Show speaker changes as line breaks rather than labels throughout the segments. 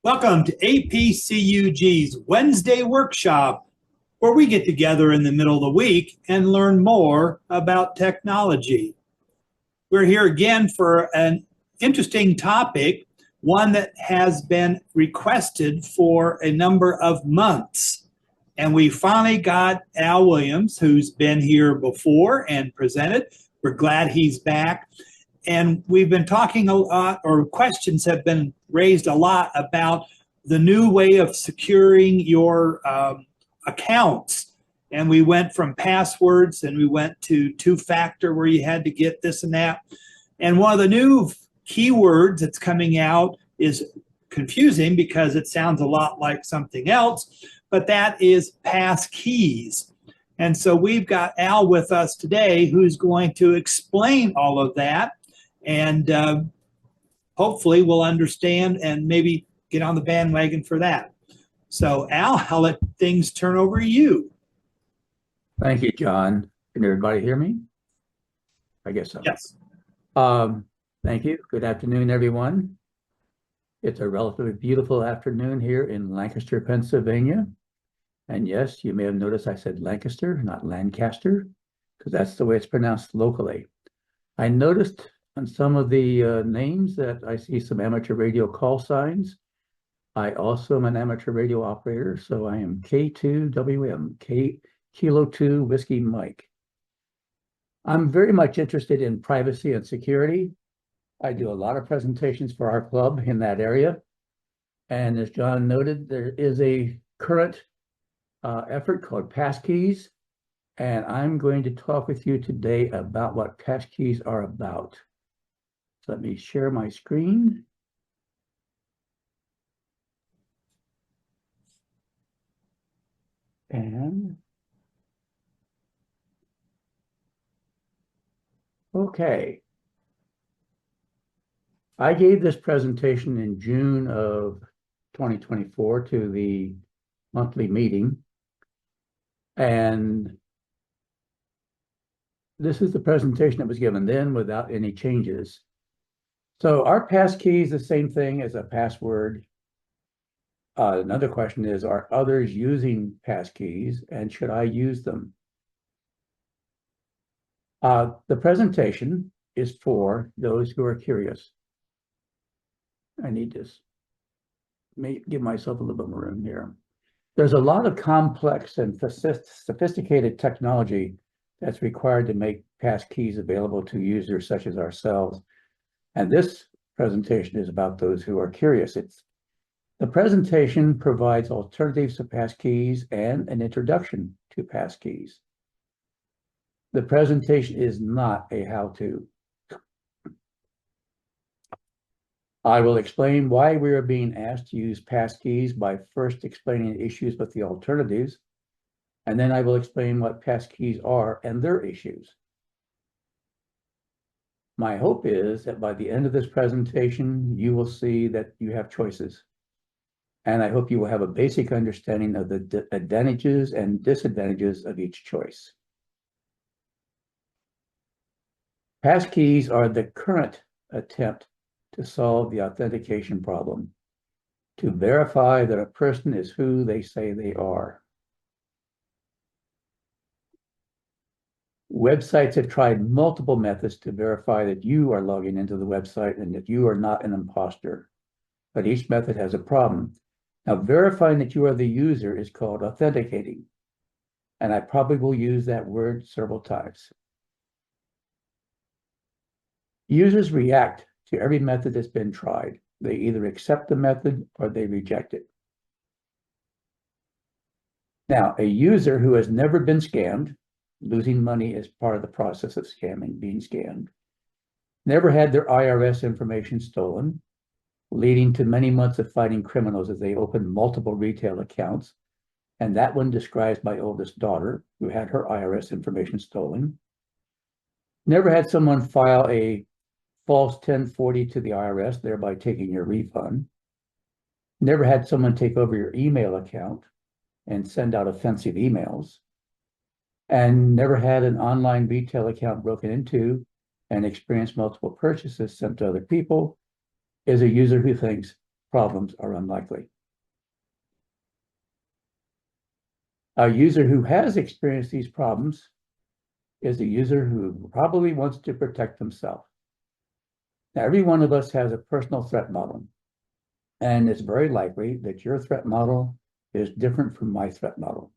Welcome to APCUG's Wednesday workshop, where we get together in the middle of the week and learn more about technology. We're here again for an interesting topic, one that has been requested for a number of months. And we finally got Al Williams, who's been here before and presented. We're glad he's back. And we've been talking a lot, or questions have been raised a lot about the new way of securing your accounts. And we went from passwords and we went to two-factor where you had to get this and that. And one of the new keywords that's coming out is confusing because it sounds a lot like something else, but that is passkeys. And so we've got Al with us today who's going to explain all of that. And hopefully we'll understand and maybe get on the bandwagon for that. So Al, I'll let things turn over to you.
Thank you, John. Can everybody hear me? I guess so.
Yes.
Thank you. Good afternoon, everyone. It's a relatively beautiful afternoon here in Lancaster, Pennsylvania. And yes, you may have noticed I said Lancaster, not Lancaster, because that's the way it's pronounced locally. I noticed on some of the names that I see some amateur radio call signs. I also am an amateur radio operator, so I am K2WM, Kilo 2 Whiskey Mike. I'm very much interested in privacy and security. I do a lot of presentations for our club in that area. And as John noted, there is a current effort called Passkeys. And I'm going to talk with you today about what Passkeys are about. So let me share my screen. And okay. I gave this presentation in June of 2024 to the monthly meeting. And this is the presentation that was given then without any changes. So are passkeys the same thing as a password? Another question is, are others using passkeys and should I use them? The presentation is for those who are curious. I need to give myself a little bit more room here. There's a lot of complex and sophisticated technology that's required to make passkeys available to users such as ourselves. And this presentation is about those who are curious. The presentation provides alternatives to passkeys and an introduction to passkeys. The presentation is not a how-to. I will explain why we are being asked to use passkeys by first explaining issues with the alternatives, and then I will explain what passkeys are and their issues. My hope is that by the end of this presentation, you will see that you have choices. And I hope you will have a basic understanding of the advantages and disadvantages of each choice. Passkeys are the current attempt to solve the authentication problem, to verify that a person is who they say they are. Websites have tried multiple methods to verify that you are logging into the website and that you are not an imposter, but each method has a problem. Now, verifying that you are the user is called authenticating, and I probably will use that word several times. Users react to every method that's been tried. They either accept the method or they reject it. Now, a user who has never been scammed, losing money is part of the process of scamming, being scammed, never had their IRS information stolen, leading to many months of fighting criminals as they opened multiple retail accounts. And that one describes my oldest daughter, who had her IRS information stolen. Never had someone file a false 1040 to the IRS, thereby taking your refund. Never had someone take over your email account and send out offensive emails. And never had an online retail account broken into and experienced multiple purchases sent to other people, is a user who thinks problems are unlikely. A user who has experienced these problems is a user who probably wants to protect themselves. Now, every one of us has a personal threat model, and it's very likely that your threat model is different from my threat model.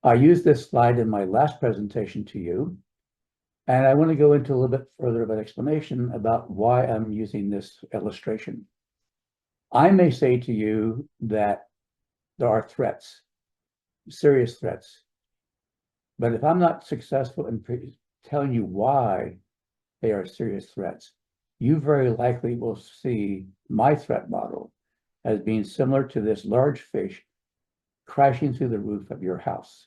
I used this slide in my last presentation to you, and I want to go into a little bit further of an explanation about why I'm using this illustration. I may say to you that there are threats, serious threats, but if I'm not successful in telling you why they are serious threats, you very likely will see my threat model as being similar to this large fish crashing through the roof of your house.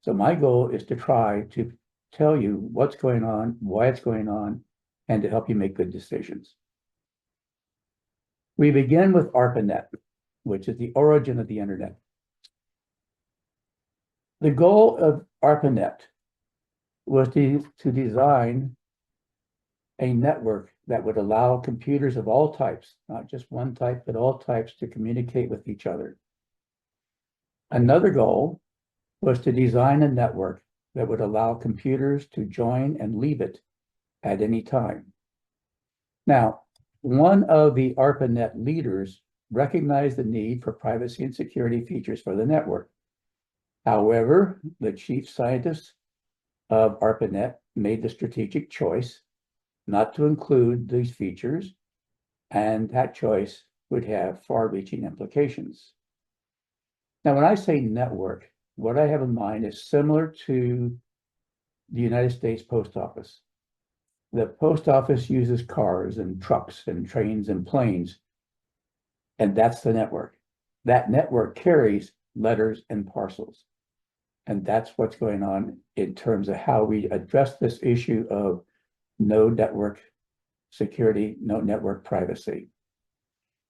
So my goal is to try to tell you what's going on, why it's going on, and to help you make good decisions. We begin with ARPANET, which is the origin of the internet. The goal of ARPANET was to design a network that would allow computers of all types, not just one type, but all types, to communicate with each other. Another goal was to design a network that would allow computers to join and leave it at any time. Now, one of the ARPANET leaders recognized the need for privacy and security features for the network. However, the chief scientist of ARPANET made the strategic choice not to include these features, and that choice would have far-reaching implications. Now, when I say network, what I have in mind is similar to the United States Post Office. The post office uses cars and trucks and trains and planes, and that's the network. That network carries letters and parcels. And that's what's going on in terms of how we address this issue of no network security, no network privacy.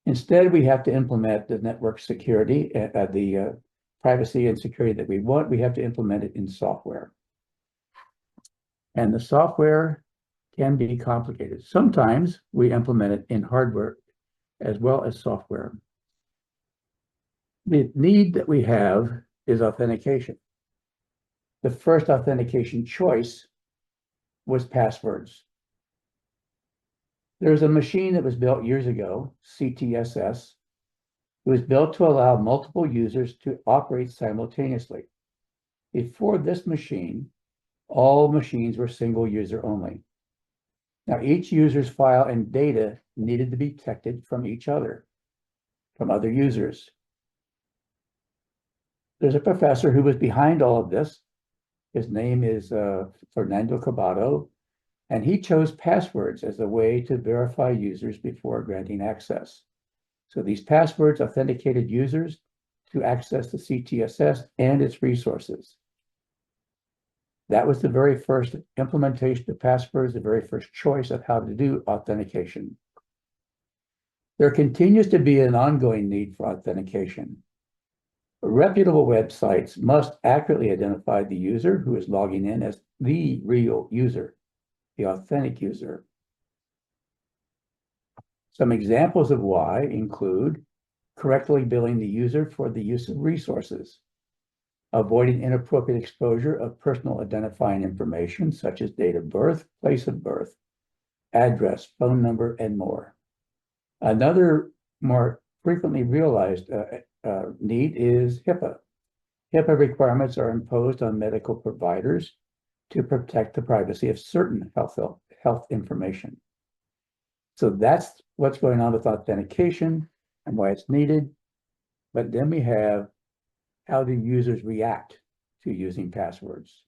Instead, we have to implement the network security, the privacy and security that we want. We have to implement it in software. And the software can be complicated. Sometimes we implement it in hardware as well as software. The need that we have is authentication. The first authentication choice was passwords. There's a machine that was built years ago, CTSS. It was built to allow multiple users to operate simultaneously. Before this machine, all machines were single user only. Now, each user's file and data needed to be protected from each other, from other users. There's a professor who was behind all of this. His name is Fernando Cabado, and he chose passwords as a way to verify users before granting access. So these passwords authenticated users to access the CTSS and its resources. That was the very first implementation of passwords, the very first choice of how to do authentication. There continues to be an ongoing need for authentication. Reputable websites must accurately identify the user who is logging in as the real user, the authentic user. Some examples of why include correctly billing the user for the use of resources, avoiding inappropriate exposure of personal identifying information such as date of birth, place of birth, address, phone number, and more. Another more frequently realized need is HIPAA. HIPAA requirements are imposed on medical providers to protect the privacy of certain health information. So that's what's going on with authentication and why it's needed. But then we have how do users react to using passwords.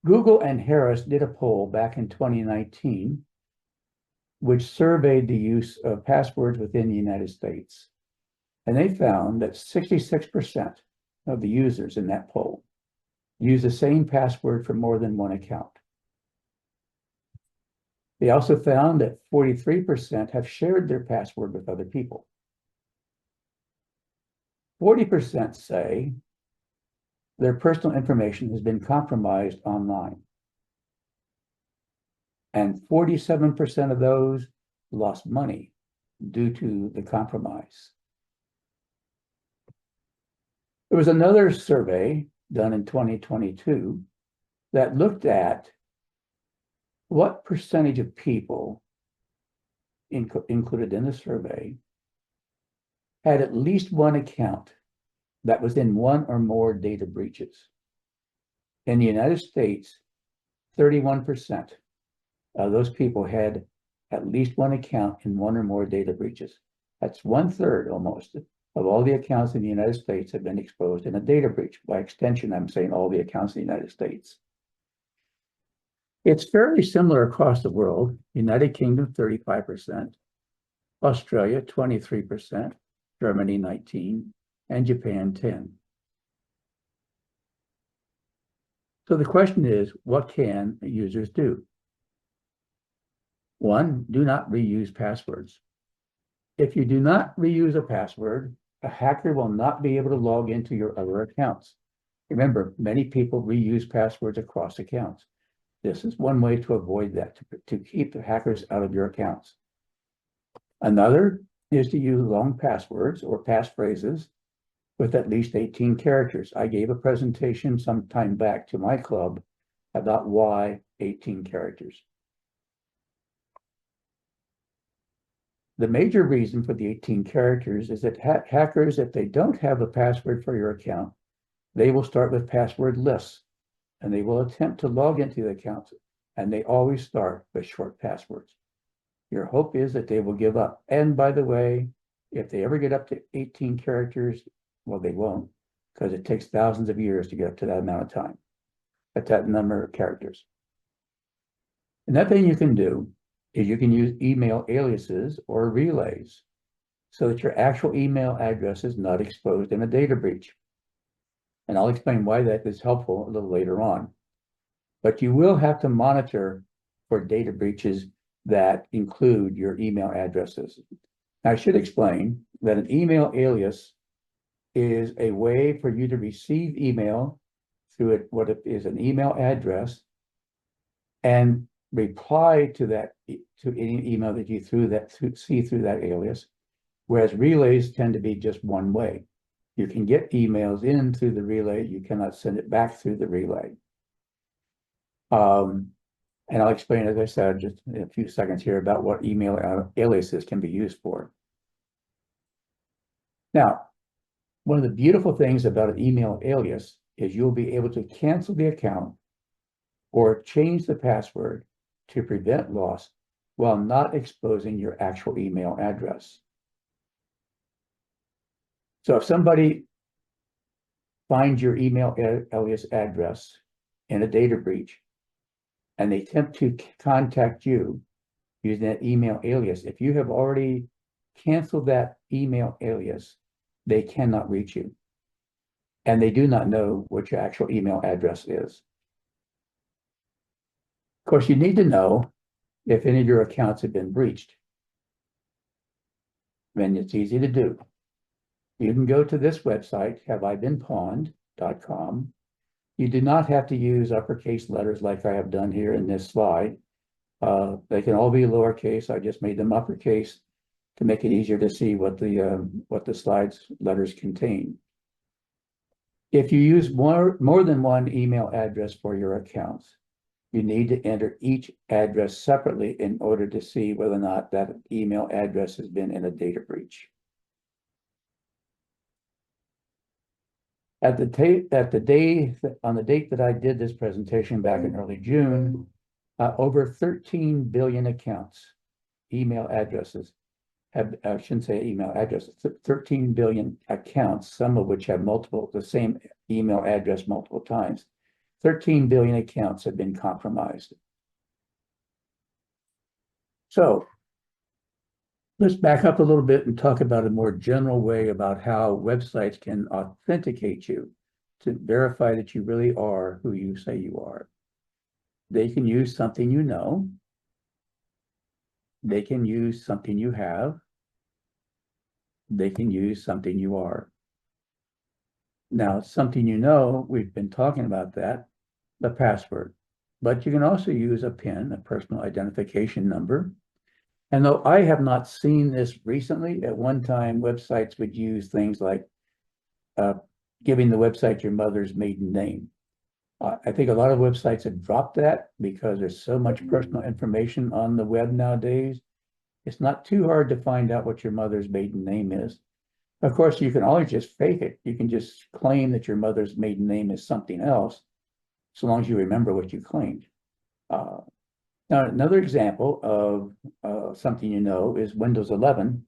Google and Harris did a poll back in 2019, which surveyed the use of passwords within the United States. And they found that 66% of the users in that poll use the same password for more than one account. They also found that 43% have shared their password with other people. 40% say their personal information has been compromised online. and 47% of those lost money due to the compromise. There was another survey done in 2022 that looked at what percentage of people included in the survey had at least one account that was in one or more data breaches. In the United States, 31% of those people had at least one account in one or more data breaches. That's 1/3 almost of all the accounts in the United States have been exposed in a data breach. By extension, I'm saying all the accounts in the United States. It's fairly similar across the world. United Kingdom, 35%, Australia, 23%, Germany, 19%, and Japan, 10%. So the question is, what can users do? One, do not reuse passwords. If you do not reuse a password, a hacker will not be able to log into your other accounts. Remember, many people reuse passwords across accounts. This is one way to avoid that, to keep the hackers out of your accounts. Another is to use long passwords or passphrases with at least 18 characters. I gave a presentation some time back to my club about why 18 characters. The major reason for the 18 characters is that hackers, if they don't have a password for your account, they will start with password lists and they will attempt to log into the accounts, and they always start with short passwords. Your hope is that they will give up. And by the way, if they ever get up to 18 characters, well, they won't, because it takes thousands of years to get up to that amount of time, at that number of characters. Another thing you can do is you can use email aliases or relays so that your actual email address is not exposed in a data breach. And I'll explain why that is helpful a little later on. But you will have to monitor for data breaches that include your email addresses. Now, I should explain that an email alias is a way for you to receive email through what is an email address and reply to that, to any email that you see through that alias, whereas relays tend to be just one way. You can get emails in through the relay, you cannot send it back through the relay. And I'll explain, as I said, just in a few seconds here about what email aliases can be used for. Now, one of the beautiful things about an email alias is you'll be able to cancel the account or change the password to prevent loss while not exposing your actual email address. So if somebody finds your email alias address in a data breach and they attempt to contact you using that email alias, if you have already canceled that email alias, they cannot reach you. And they do not know what your actual email address is. Of course, you need to know if any of your accounts have been breached. And it's easy to do. You can go to this website, haveibeenpawned.com. You do not have to use uppercase letters like I have done here in this slide. They can all be lowercase. I just made them uppercase to make it easier to see what the slides letters contain. If you use more than one email address for your accounts, you need to enter each address separately in order to see whether or not that email address has been in a data breach. On the date that I did this presentation back in early June, over 13 billion accounts, email addresses, I shouldn't say email addresses, 13 billion accounts, some of which have the same email address multiple times. 13 billion accounts have been compromised. So let's back up a little bit and talk about a more general way about how websites can authenticate you to verify that you really are who you say you are. They can use something you know. They can use something you have. They can use something you are. Now, something you know, we've been talking about that, the password. but you can also use a PIN, a personal identification number. And though I have not seen this recently, at one time websites would use things like giving the website your mother's maiden name. I think a lot of websites have dropped that because there's so much personal information on the web nowadays. It's not too hard to find out what your mother's maiden name is. Of course, you can always just fake it. You can just claim that your mother's maiden name is something else, so long as you remember what you claimed. Now, another example of something you know is Windows 11.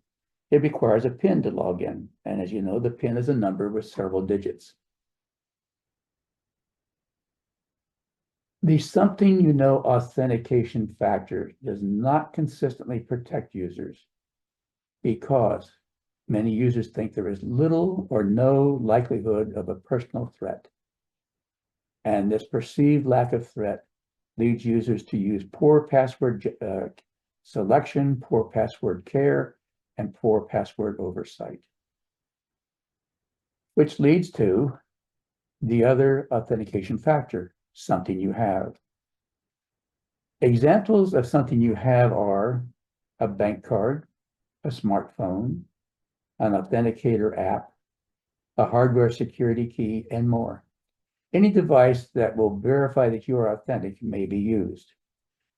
It requires a PIN to log in. And as you know, the PIN is a number with several digits. The something you know authentication factor does not consistently protect users because many users think there is little or no likelihood of a personal threat. And this perceived lack of threat leads users to use poor password selection, poor password care, and poor password oversight. Which leads to the other authentication factor, something you have. Examples of something you have are a bank card, a smartphone, an authenticator app, a hardware security key, and more. Any device that will verify that you are authentic may be used.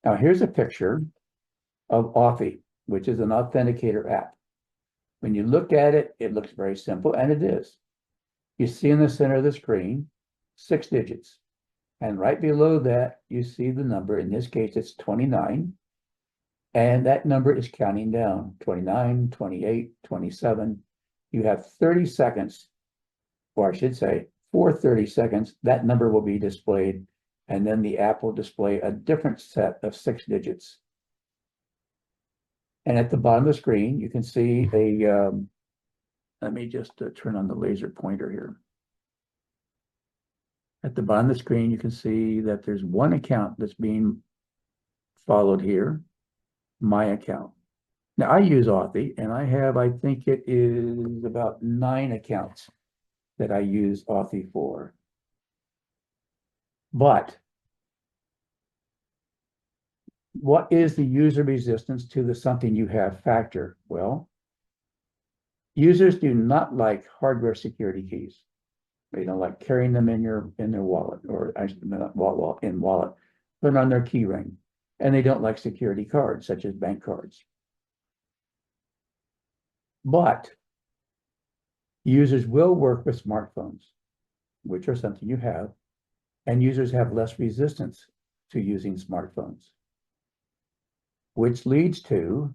Now, here's a picture of Authy, which is an authenticator app. When you look at it, it looks very simple, and it is. You see in the center of the screen, 6 digits. And right below that, you see the number. In this case, it's 29. And that number is counting down, 29, 28, 27. You have 30 seconds, or I should say, for 30 seconds, that number will be displayed. And then the app will display a different set of 6 digits. And at the bottom of the screen, you can see a, let me just turn on the laser pointer here. At the bottom of the screen, you can see that there's one account that's being followed here, my account. Now I use Authy, and I have, I think it is about 9 accounts that I use Authy for. But what is the user resistance to the something you have factor? Well, users do not like hardware security keys. They don't like carrying them in their wallet, or not wallet, but on their key ring. And they don't like security cards, such as bank cards. But users will work with smartphones, which are something you have, and users have less resistance to using smartphones, which leads to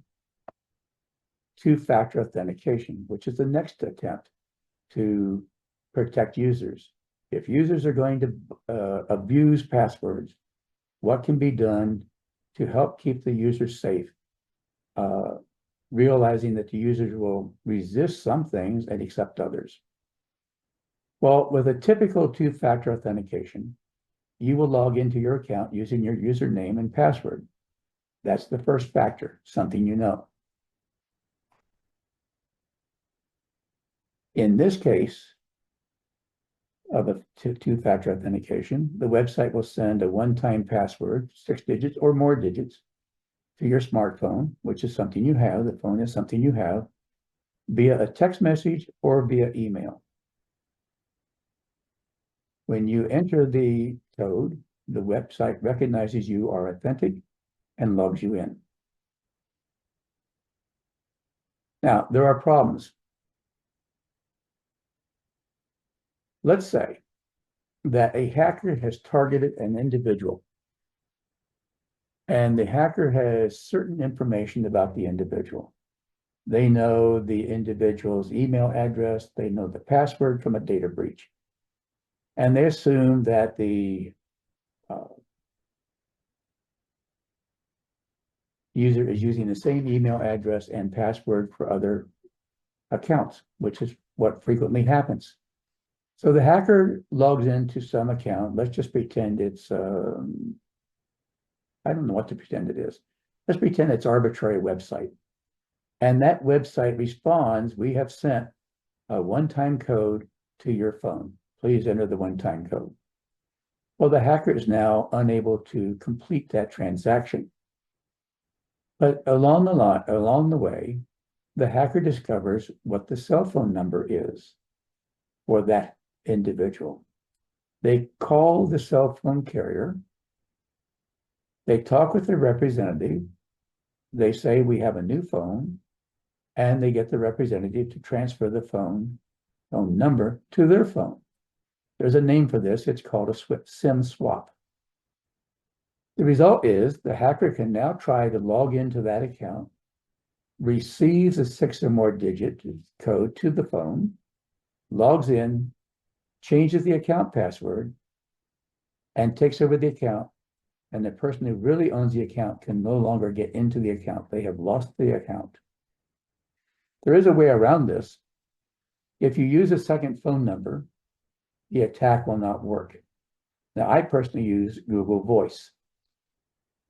two-factor authentication, which is the next attempt to protect users. If users are going to abuse passwords, what can be done to help keep the user safe, realizing that the users will resist some things and accept others? Well, with a typical two-factor authentication, you will log into your account using your username and password. That's the first factor, something you know. In this case, of a two-factor authentication, the website will send a one-time password, 6 digits or more digits, to your smartphone, which is something you have. The phone is something you have, via a text message or via email. When you enter the code, the website recognizes you are authentic and logs you in. Now, there are problems. Let's say that a hacker has targeted an individual, and the hacker has certain information about the individual. They know the individual's email address, they know the password from a data breach, and they assume that the user is using the same email address and password for other accounts, which is what frequently happens. So the hacker logs into some account. Let's just pretend it's, I don't know what to pretend it is. Let's pretend it's arbitrary website. And that website responds, we have sent a one-time code to your phone. Please enter the one-time code. Well, the hacker is now unable to complete that transaction. But along the way, the hacker discovers what the cell phone number is for that individual. They call the cell phone carrier. They talk with the representative. They say, we have a new phone, and they get the representative to transfer the phone number to their phone. There's a name for this. It's called a SIM swap. The result is the hacker can now try to log into that account, receives a 6 or more digit code to the phone, logs in, changes the account password, and takes over the account. And the person who really owns the account can no longer get into the account. They have lost the account. There is a way around this. If you use a second phone number, the attack will not work. Now, I personally use Google Voice.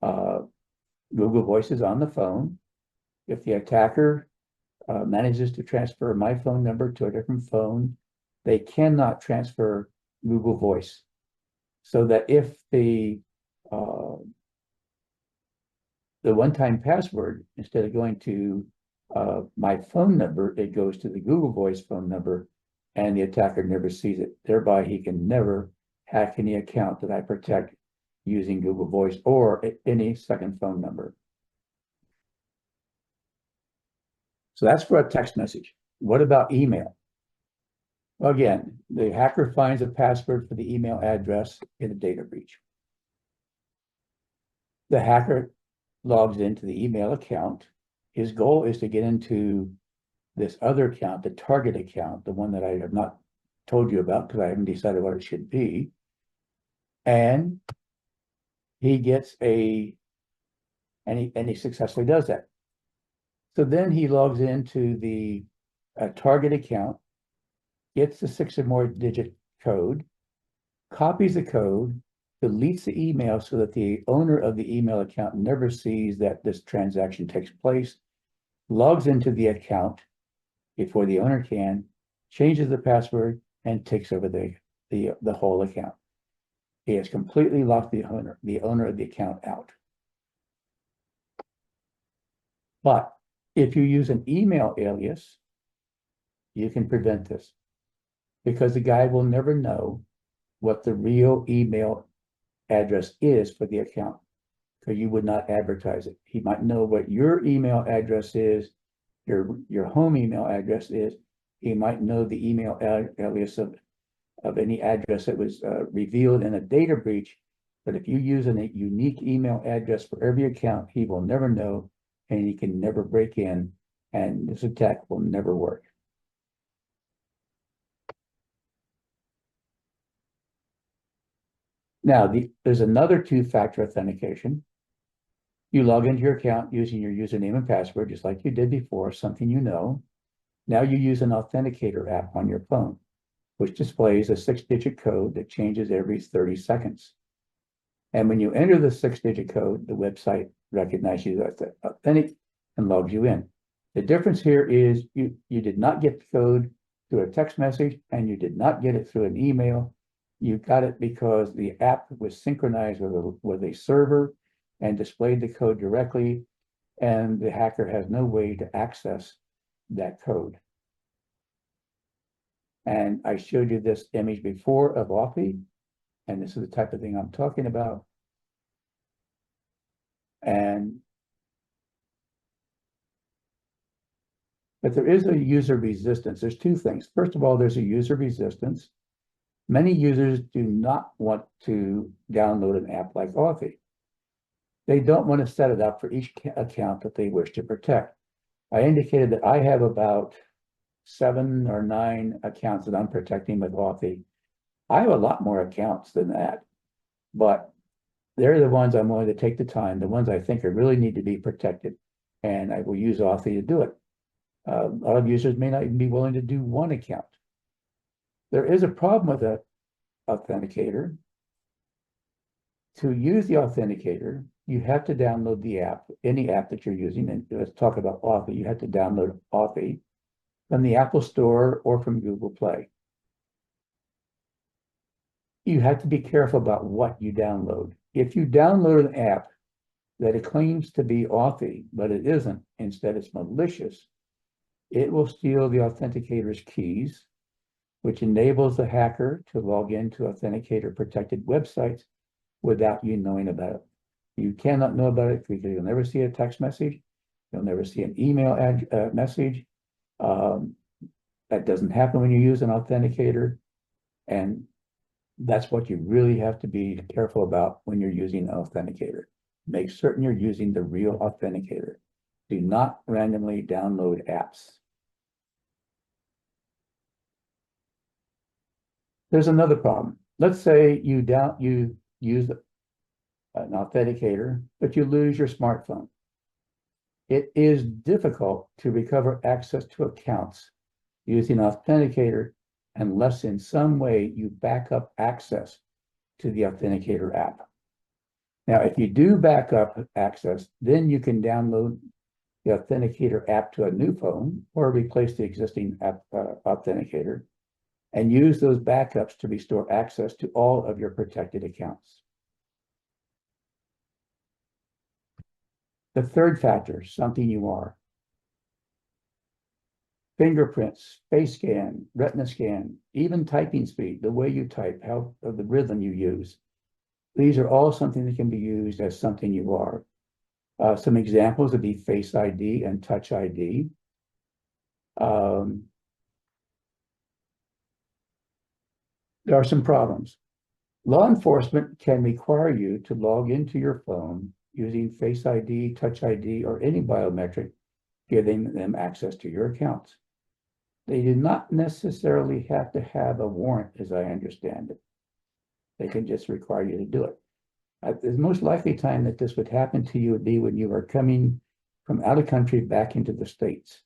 Google Voice is on the phone. If the attacker manages to transfer my phone number to a different phone, they cannot transfer Google Voice. So that if the one-time password, instead of going to my phone number, it goes to the Google Voice phone number, and the attacker never sees it. Thereby, he can never hack any account that I protect using Google Voice or any second phone number. So that's for a text message. What about email? Well, again, the hacker finds a password for the email address in a data breach. The hacker logs into the email account. His goal is to get into this other account, the target account, the one that I have not told you about because I haven't decided what it should be. And he gets and he successfully does that. So then he logs into the target account, gets the 6 or more digit code, copies the code, deletes the email so that the owner of the email account never sees that this transaction takes place, logs into the account before the owner can, changes the password, and takes over the whole account. He has completely locked the owner of the account out. But if you use an email alias, you can prevent this because the guy will never know what the real email address is for the account because you would not advertise it. He might know what your email address is, your home email address is. He might know the email alias of any address that was revealed in a data breach. But if you use a unique email address for every account, he will never know, and he can never break in, and this attack will never work. Now, there's another two-factor authentication. You log into your account using your username and password, just like you did before, something you know. Now you use an authenticator app on your phone, which displays a 6-digit code that changes every 30 seconds. And when you enter the 6-digit code, the website recognizes you as authentic and logs you in. The difference here is you did not get the code through a text message, and you did not get it through an email. You got it because the app was synchronized with a server and displayed the code directly, and the hacker has no way to access that code. And I showed you this image before of Authy, and this is the type of thing I'm talking about. But there is a user resistance. There's two things. First of all, there's a user resistance. Many users do not want to download an app like Authy. They don't want to set it up for each account that they wish to protect. I indicated that I have about 7 or 9 accounts that I'm protecting with Authy. I have a lot more accounts than that, but they're the ones I'm willing to take the time, the ones I think really need to be protected, and I will use Authy to do it. A lot of users may not even be willing to do one account. There is a problem with the authenticator. To use the authenticator, you have to download the app, any app that you're using, and let's talk about Authy. You have to download Authy from the Apple Store or from Google Play. you have to be careful about what you download. If you download an app that it claims to be authy, but it isn't, instead it's malicious, it will steal the authenticator's keys, which enables the hacker to log into authenticator protected websites without you knowing about it. You cannot know about it because you'll never see a text message. You'll never see an email message. That doesn't happen when you use an authenticator. And that's what you really have to be careful about when you're using an authenticator. Make certain you're using the real authenticator. Do not randomly download apps. There's another problem. Let's say you use an authenticator, but you lose your smartphone. It is difficult to recover access to accounts using authenticator unless in some way you back up access to the authenticator app. Now, if you do back up access, then you can download the authenticator app to a new phone or replace the existing app, authenticator and use those backups to restore access to all of your protected accounts. The third factor, something you are. Fingerprints, face scan, retina scan, even typing speed, the way you type, the rhythm you use. These are all something that can be used as something you are. Some examples would be Face ID and Touch ID. There are some problems. Law enforcement can require you to log into your phone using Face ID, Touch ID, or any biometric, giving them access to your accounts. They do not necessarily have to have a warrant, as I understand it. They can just require you to do it. The most likely time that this would happen to you would be when you are coming from out of country back into the States.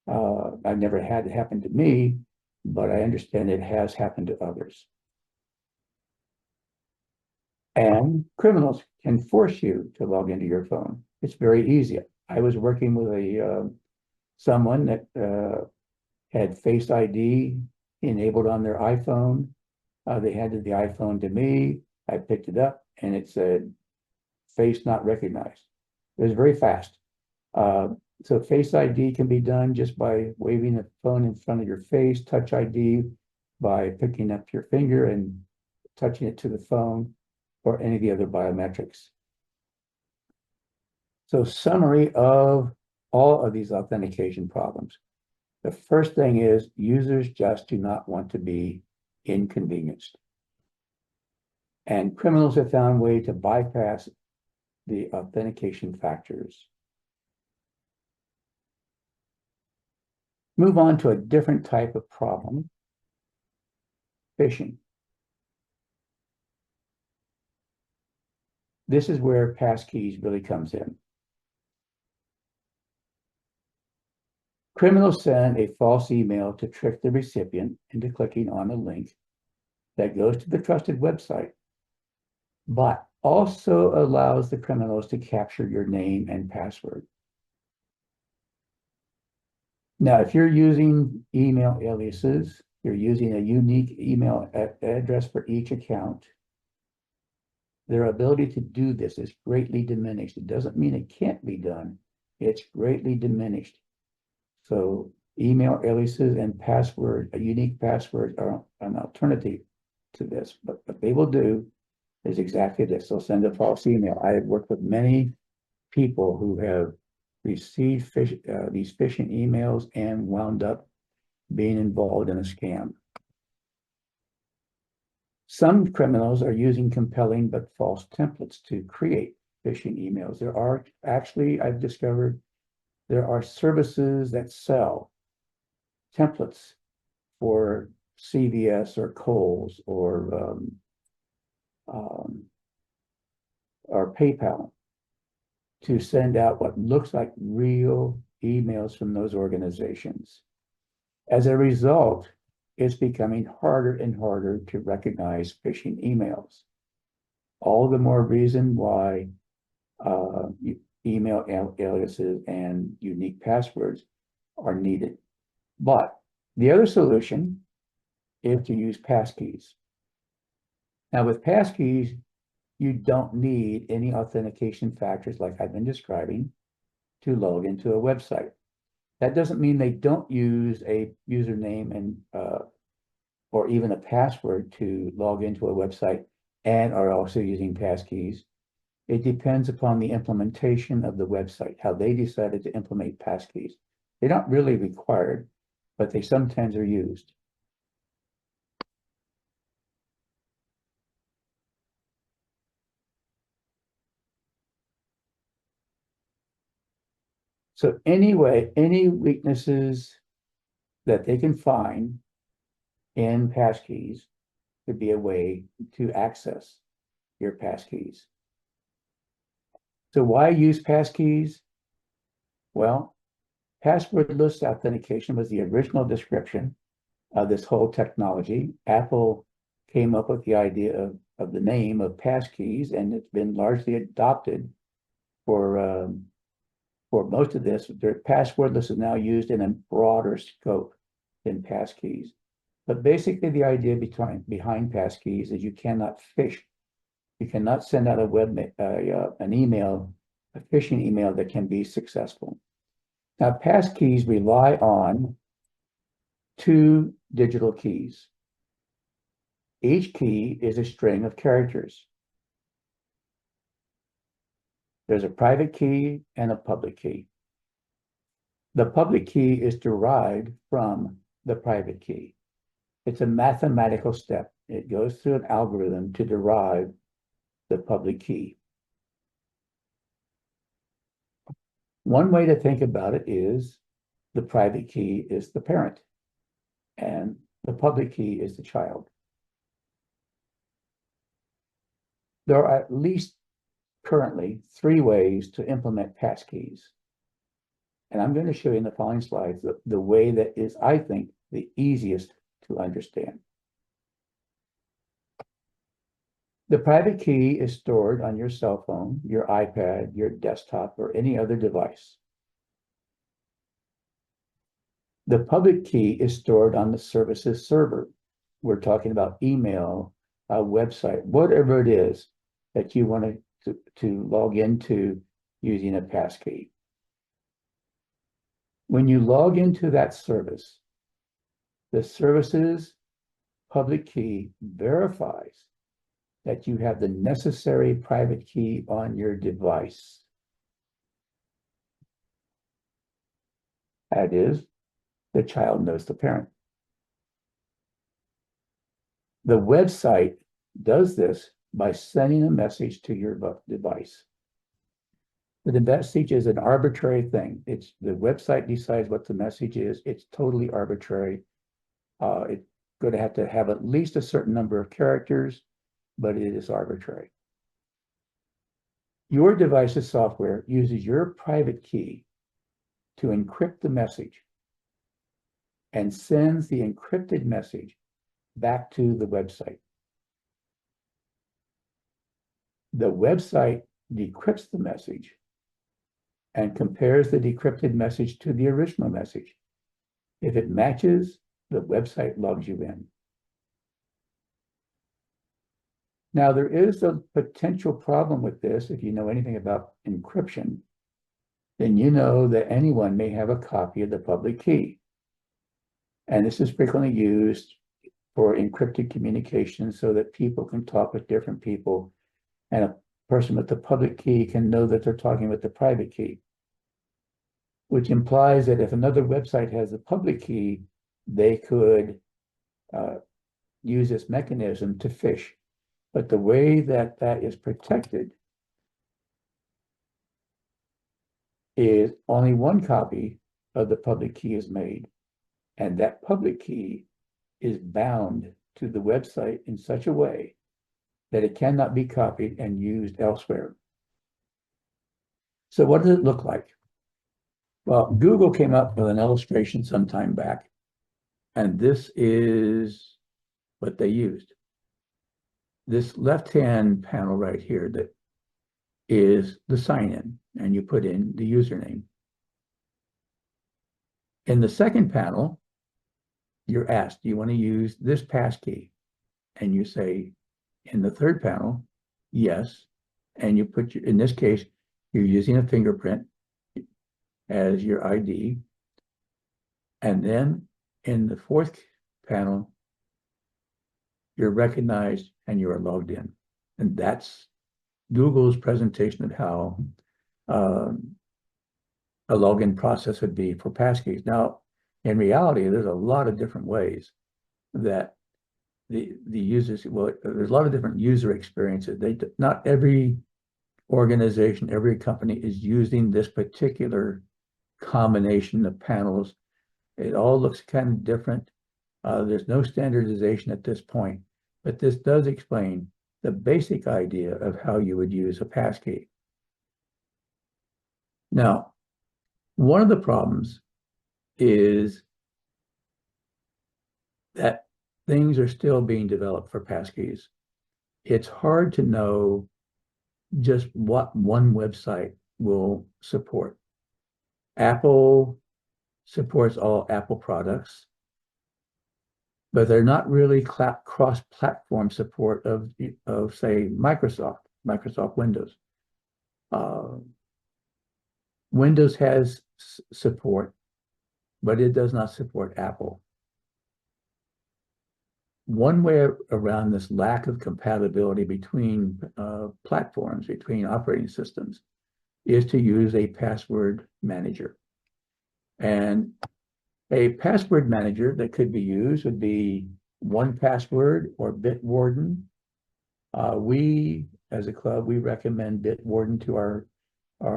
I've never had it happen to me, but I understand it has happened to others. And criminals can force you to log into your phone. It's very easy. I was working with someone that had Face ID enabled on their iPhone. They handed the iPhone to me. I picked it up and it said, face not recognized. It was very fast. So Face ID can be done just by waving the phone in front of your face. Touch ID by picking up your finger and touching it to the phone, or any of the other biometrics. So summary of all of these authentication problems. The first thing is users just do not want to be inconvenienced. And criminals have found a way to bypass the authentication factors. Move on to a different type of problem, phishing. This is where Passkeys really comes in. Criminals send a false email to trick the recipient into clicking on a link that goes to the trusted website, but also allows the criminals to capture your name and password. Now, if you're using email aliases, you're using a unique email address for each account, their ability to do this is greatly diminished. It doesn't mean it can't be done. It's greatly diminished. So email aliases and unique passwords are an alternative to this, but what they will do is exactly this. They'll send a false email. I have worked with many people who have received these phishing emails and wound up being involved in a scam. Some criminals are using compelling but false templates to create phishing emails. There are actually, I've discovered, there are services that sell templates for CVS or Kohl's or PayPal to send out what looks like real emails from those organizations. As a result, it's becoming harder and harder to recognize phishing emails. All the more reason why email aliases and unique passwords are needed. But the other solution is to use passkeys. Now with passkeys, you don't need any authentication factors like I've been describing to log into a website. That doesn't mean they don't use a username and or even a password to log into a website and are also using passkeys. It depends upon the implementation of the website, how they decided to implement passkeys. They're not really required, but they sometimes are used. So anyway, any weaknesses that they can find in passkeys could be a way to access your passkeys. So why use passkeys? Well, passwordless authentication was the original description of this whole technology. Apple came up with the idea of the name of passkeys, and it's been largely adopted for most of this. Passwordless is now used in a broader scope than passkeys. But basically, the idea behind passkeys is you cannot phish. You cannot send out an email, a phishing email that can be successful. Now, passkeys rely on two digital keys. Each key is a string of characters. There's a private key and a public key. The public key is derived from the private key. It's a mathematical step. It goes through an algorithm to derive the public key. One way to think about it is the private key is the parent and the public key is the child. There are at least currently 3 ways to implement passkeys. And I'm going to show you in the following slides the way that is, I think, the easiest to understand. The private key is stored on your cell phone, your iPad, your desktop, or any other device. The public key is stored on the service's server. We're talking about email, a website, whatever it is that you want to log into using a passkey. When you log into that service, the service's public key verifies that you have the necessary private key on your device. That is, the child knows the parent. The website does this by sending a message to your device. The message is an arbitrary thing. It's the website decides what the message is. It's totally arbitrary. It's going to have at least a certain number of characters, but it is arbitrary. Your device's software uses your private key to encrypt the message and sends the encrypted message back to the website. The website decrypts the message and compares the decrypted message to the original message. If it matches, the website logs you in. Now, there is a potential problem with this. If you know anything about encryption, then you know that anyone may have a copy of the public key. And this is frequently used for encrypted communication so that people can talk with different people, and a person with the public key can know that they're talking with the private key, which implies that if another website has the public key, they could use this mechanism to phish. But the way that that is protected is only one copy of the public key is made, and that public key is bound to the website in such a way that it cannot be copied and used elsewhere. So what does it look like? Well, Google came up with an illustration some time back, and this is what they used. This left-hand panel right here that is the sign-in, and you put in the username. In the second panel, you're asked, do you want to use this passkey? And you say In the third panel, yes. And you put in this case, you're using a fingerprint as your ID. And then in the fourth panel, you're recognized and you are logged in. And that's Google's presentation of how a login process would be for Passkeys. Now, in reality, there's a lot of different ways that the users, well, there's a lot of different user experiences. Not every organization, every company is using this particular combination of panels. It all looks kind of different. There's no standardization at this point, but this does explain the basic idea of how you would use a passkey. Now, one of the problems is that things are still being developed for passkeys. It's hard to know just what one website will support. Apple supports all Apple products, but they're not really cross-platform support of say, Microsoft Windows. Windows has support, but it does not support Apple. One way around this lack of compatibility between platforms, between operating systems, is to use a password manager. And a password manager that could be used would be 1Password or Bitwarden. We, as a club, we recommend Bitwarden to our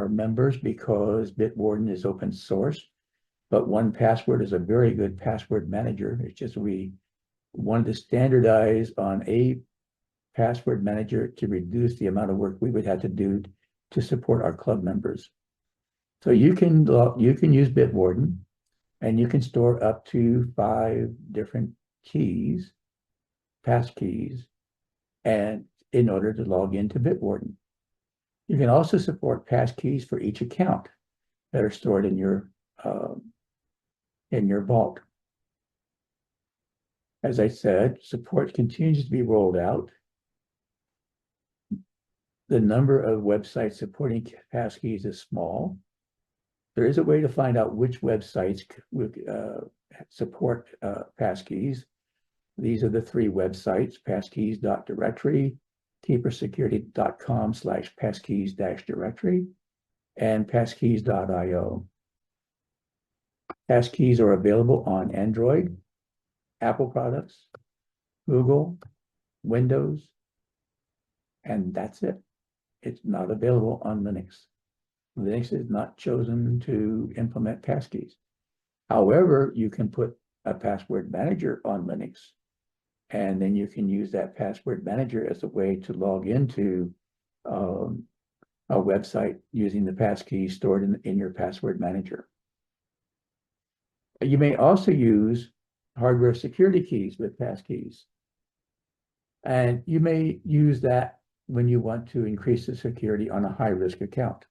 members because Bitwarden is open source, but 1Password is a very good password manager. It's just we wanted to standardize on a password manager to reduce the amount of work we would have to do to support our club members. So you can use Bitwarden, and you can store up to 5 different keys, passkeys, and in order to log into Bitwarden. You can also support passkeys for each account that are stored in your vault. As I said, support continues to be rolled out. The number of websites supporting passkeys is small. There is a way to find out which websites support passkeys. These are the 3 websites: passkeys.directory, keepersecurity.com/passkeys-directory, and passkeys.io. Passkeys are available on Android, Apple products, Google, Windows, and that's it. It's not available on Linux. Linux is not chosen to implement passkeys. However, you can put a password manager on Linux, and then you can use that password manager as a way to log into a website using the passkey stored in your password manager. You may also use hardware security keys with passkeys, and you may use that when you want to increase the security on a high-risk account.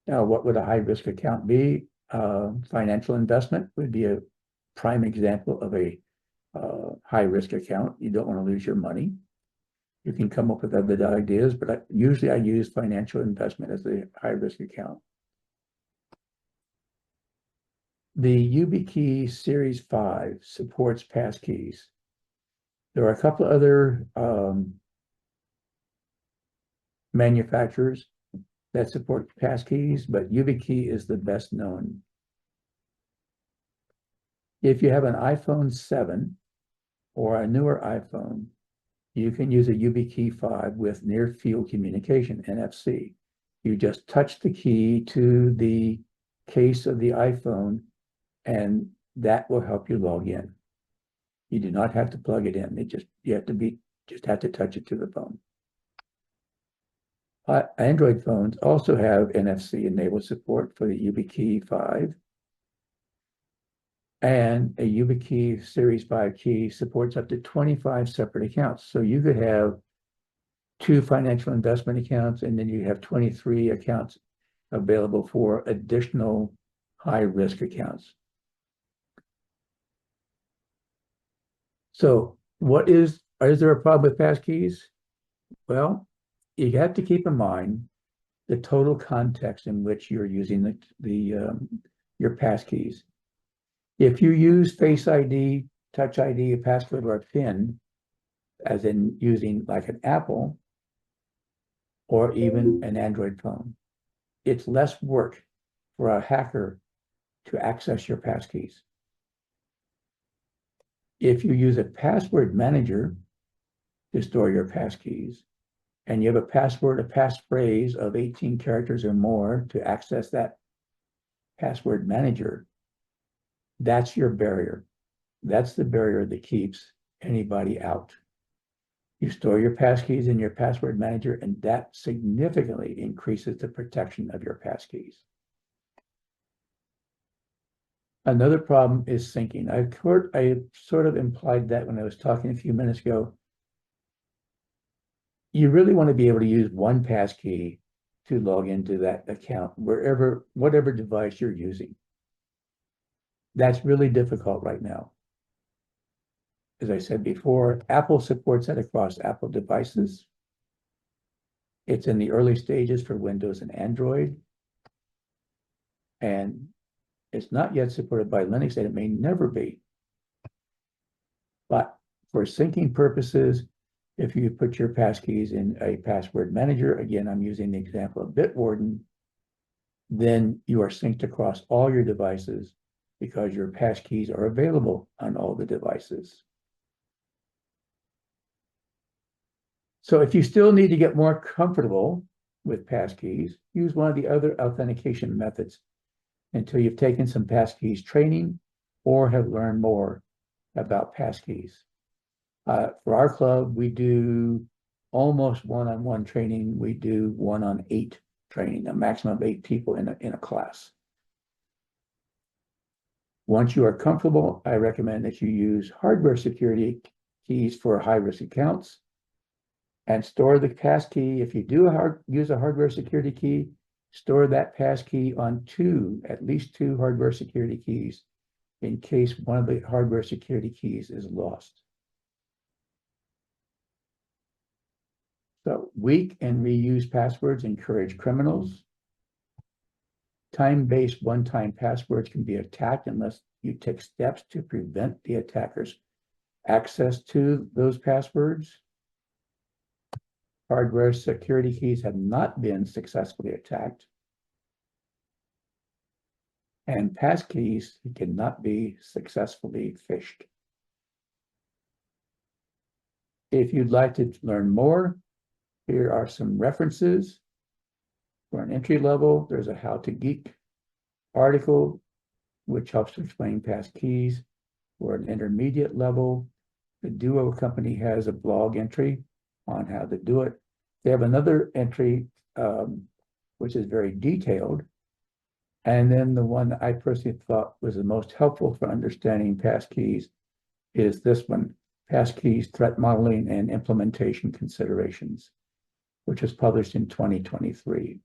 Now, what would a high-risk account be? Financial investment would be a prime example of a high-risk account. You don't want to lose your money. You can come up with other ideas, but usually I use financial investment as a high-risk account. The YubiKey Series 5 supports passkeys. There are a couple of other manufacturers that support passkeys, but YubiKey is the best known. If you have an iPhone 7 or a newer iPhone, you can use a YubiKey 5 with near field communication, NFC. You just touch the key to the case of the iPhone, and that will help you log in. You do not have to plug it in. You have to touch it to the phone. Android phones also have NFC-enabled support for the YubiKey 5. And a YubiKey Series 5 key supports up to 25 separate accounts. So you could have 2 financial investment accounts, and then you have 23 accounts available for additional high-risk accounts. So what is Is there a problem with passkeys? Well, you have to keep in mind the total context in which you're using your passkeys. If you use Face ID, Touch ID, a passcode, or a PIN, as in using like an Apple or even an Android phone, it's less work for a hacker to access your passkeys. If you use a password manager to store your passkeys, and you have a password, a passphrase of 18 characters or more to access that password manager, that's your barrier. That's the barrier that keeps anybody out. You store your passkeys in your password manager, and that significantly increases the protection of your passkeys. Another problem is syncing. I sort of implied that when I was talking a few minutes ago. You really want to be able to use one passkey to log into that account, whatever device you're using. That's really difficult right now. As I said before, Apple supports that across Apple devices. It's in the early stages for Windows and Android. And it's not yet supported by Linux, and it may never be. But for syncing purposes, if you put your passkeys in a password manager, again, I'm using the example of Bitwarden, then you are synced across all your devices because your passkeys are available on all the devices. So if you still need to get more comfortable with passkeys, use one of the other authentication methods until you've taken some passkeys training or have learned more about passkeys. For our club, we do almost one-on-one training. We do 1-on-8 training, a maximum of 8 people in a class. Once you are comfortable, I recommend that you use hardware security keys for high-risk accounts and store the passkey. If you do use a hardware security key, store that passkey on at least two hardware security keys in case one of the hardware security keys is lost. So weak and reused passwords encourage criminals. Time-based one-time passwords can be attacked unless you take steps to prevent the attackers' access to those passwords. Hardware security keys have not been successfully attacked. And passkeys cannot be successfully phished. If you'd like to learn more, here are some references. For an entry level, there's a How to Geek article, which helps to explain passkeys. For an intermediate level, the Duo company has a blog entry on how to do it. They have another entry, which is very detailed. And then the one I personally thought was the most helpful for understanding passkeys is this one, Passkeys, Threat Modeling and Implementation Considerations, which was published in 2023.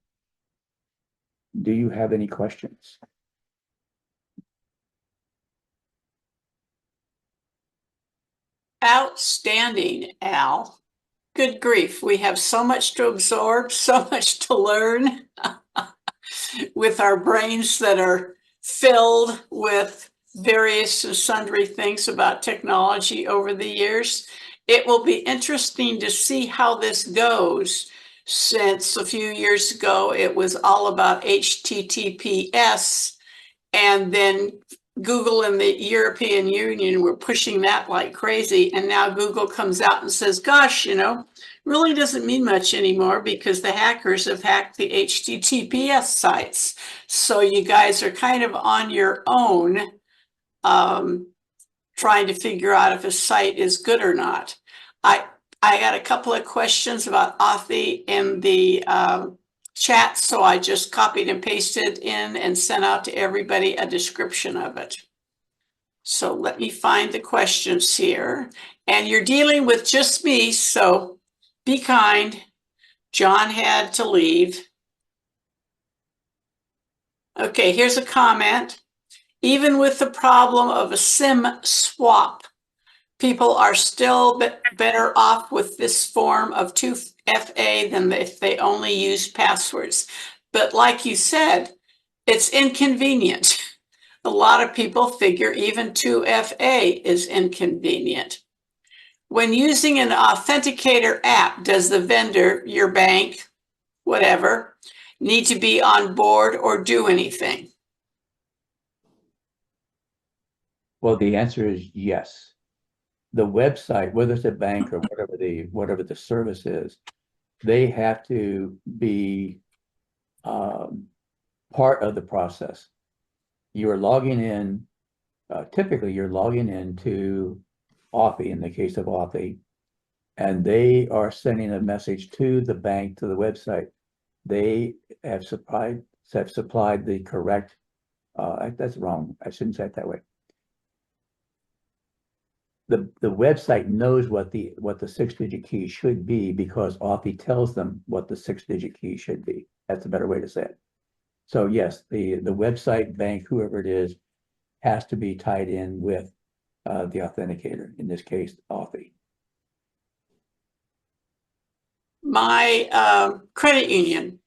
Do you have any questions?
Outstanding, Al. Good grief. We have so much to absorb, so much to learn with our brains that are filled with various and sundry things about technology over the years. It will be interesting to see how this goes, since a few years ago it was all about HTTPS, and then Google and the European Union were pushing that like crazy. And now Google comes out and says, gosh, really doesn't mean much anymore because the hackers have hacked the HTTPS sites. So you guys are kind of on your own, trying to figure out if a site is good or not. I got a couple of questions about Authy in the chat, so I just copied and pasted in and sent out to everybody a description of it. So let me find the questions here. And you're dealing with just me, so be kind. John had to leave. Okay, here's a comment. Even with the problem of a SIM swap, people are still better off with this form of 2FA than if they only use passwords. But like you said, it's inconvenient. A lot of people figure even 2FA is inconvenient. When using an authenticator app, does the vendor, your bank, whatever, need to be on board or do anything?
Well, the answer is yes. The website, whether it's a bank or whatever the service is, they have to be part of the process. You're logging in, typically you're logging into Authy, in the case of Authy, and they are sending a message to the bank, to the website. They have supplied the correct, that's wrong, I shouldn't say it that way. The website knows what the 6-digit key should be because Authy tells them what the 6-digit key should be. That's a better way to say it. So yes, the website, bank, whoever it is, has to be tied in with the authenticator, in this case, Authy.
My credit union,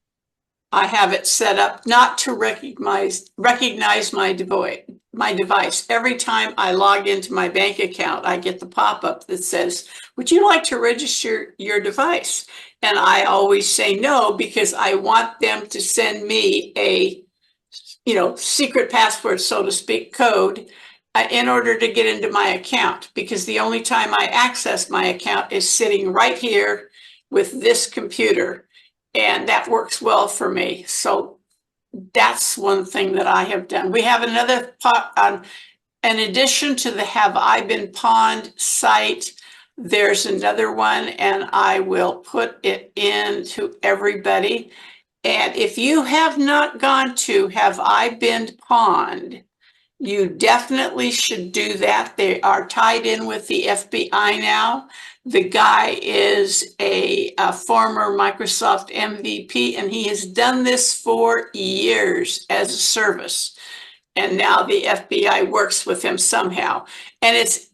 I have it set up not to recognize my device. Every time I log into my bank account, I get the pop-up that says, would you like to register your device? And I always say no, because I want them to send me a, secret password, so to speak, code in order to get into my account, because the only time I access my account is sitting right here with this computer, and that works well for me. So that's one thing that I have done. We have another in addition to the Have I Been Pawned site, there's another one, and I will put it in to everybody. And if you have not gone to Have I Been Pawned, you definitely should do that. They are tied in with the FBI now. The guy is a former Microsoft MVP, and he has done this for years as a service. And now the FBI works with him somehow. And it's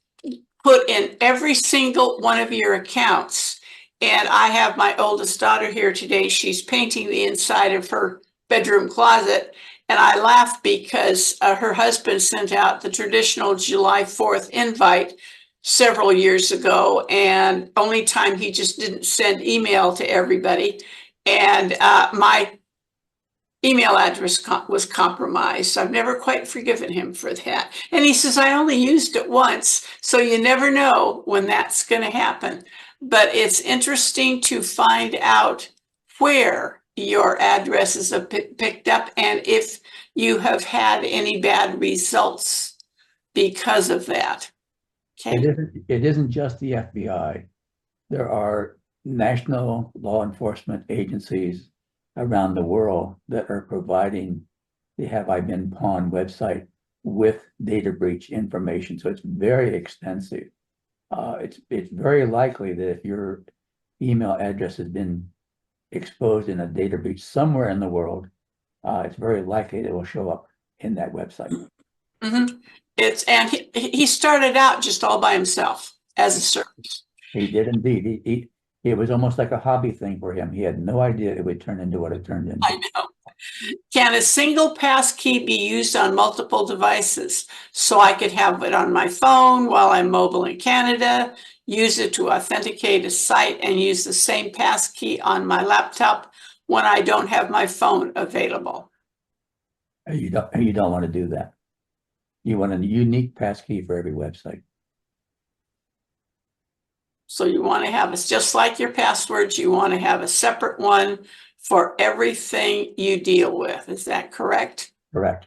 put in every single one of your accounts. And I have my oldest daughter here today. She's painting the inside of her bedroom closet. And I laugh because her husband sent out the traditional July 4th invite several years ago, and only time he just didn't send email to everybody. And my email address was compromised. I've never quite forgiven him for that. And he says, I only used it once, so you never know when that's going to happen. But it's interesting to find out where your addresses are picked up and if you have had any bad results because of that. Okay.
It isn't just the FBI. There are national law enforcement agencies around the world that are providing the Have I Been Pawned website with data breach information. So it's very extensive. It's very likely that if your email address has been exposed in a data breach somewhere in the world, it's very likely that it will show up in that website.
Mm-hmm. And he started out just all by himself as a service.
He did indeed. It was almost like a hobby thing for him. He had no idea it would turn into what it turned into.
I know. Can a single passkey be used on multiple devices? So I could have it on my phone while I'm mobile in Canada, use it to authenticate a site, and use the same passkey on my laptop when I don't have my phone available.
You don't want to do that. You want a unique passkey for every website.
So you want to have, it's just like your passwords, you want to have a separate one for everything you deal with. Is that correct?
Correct.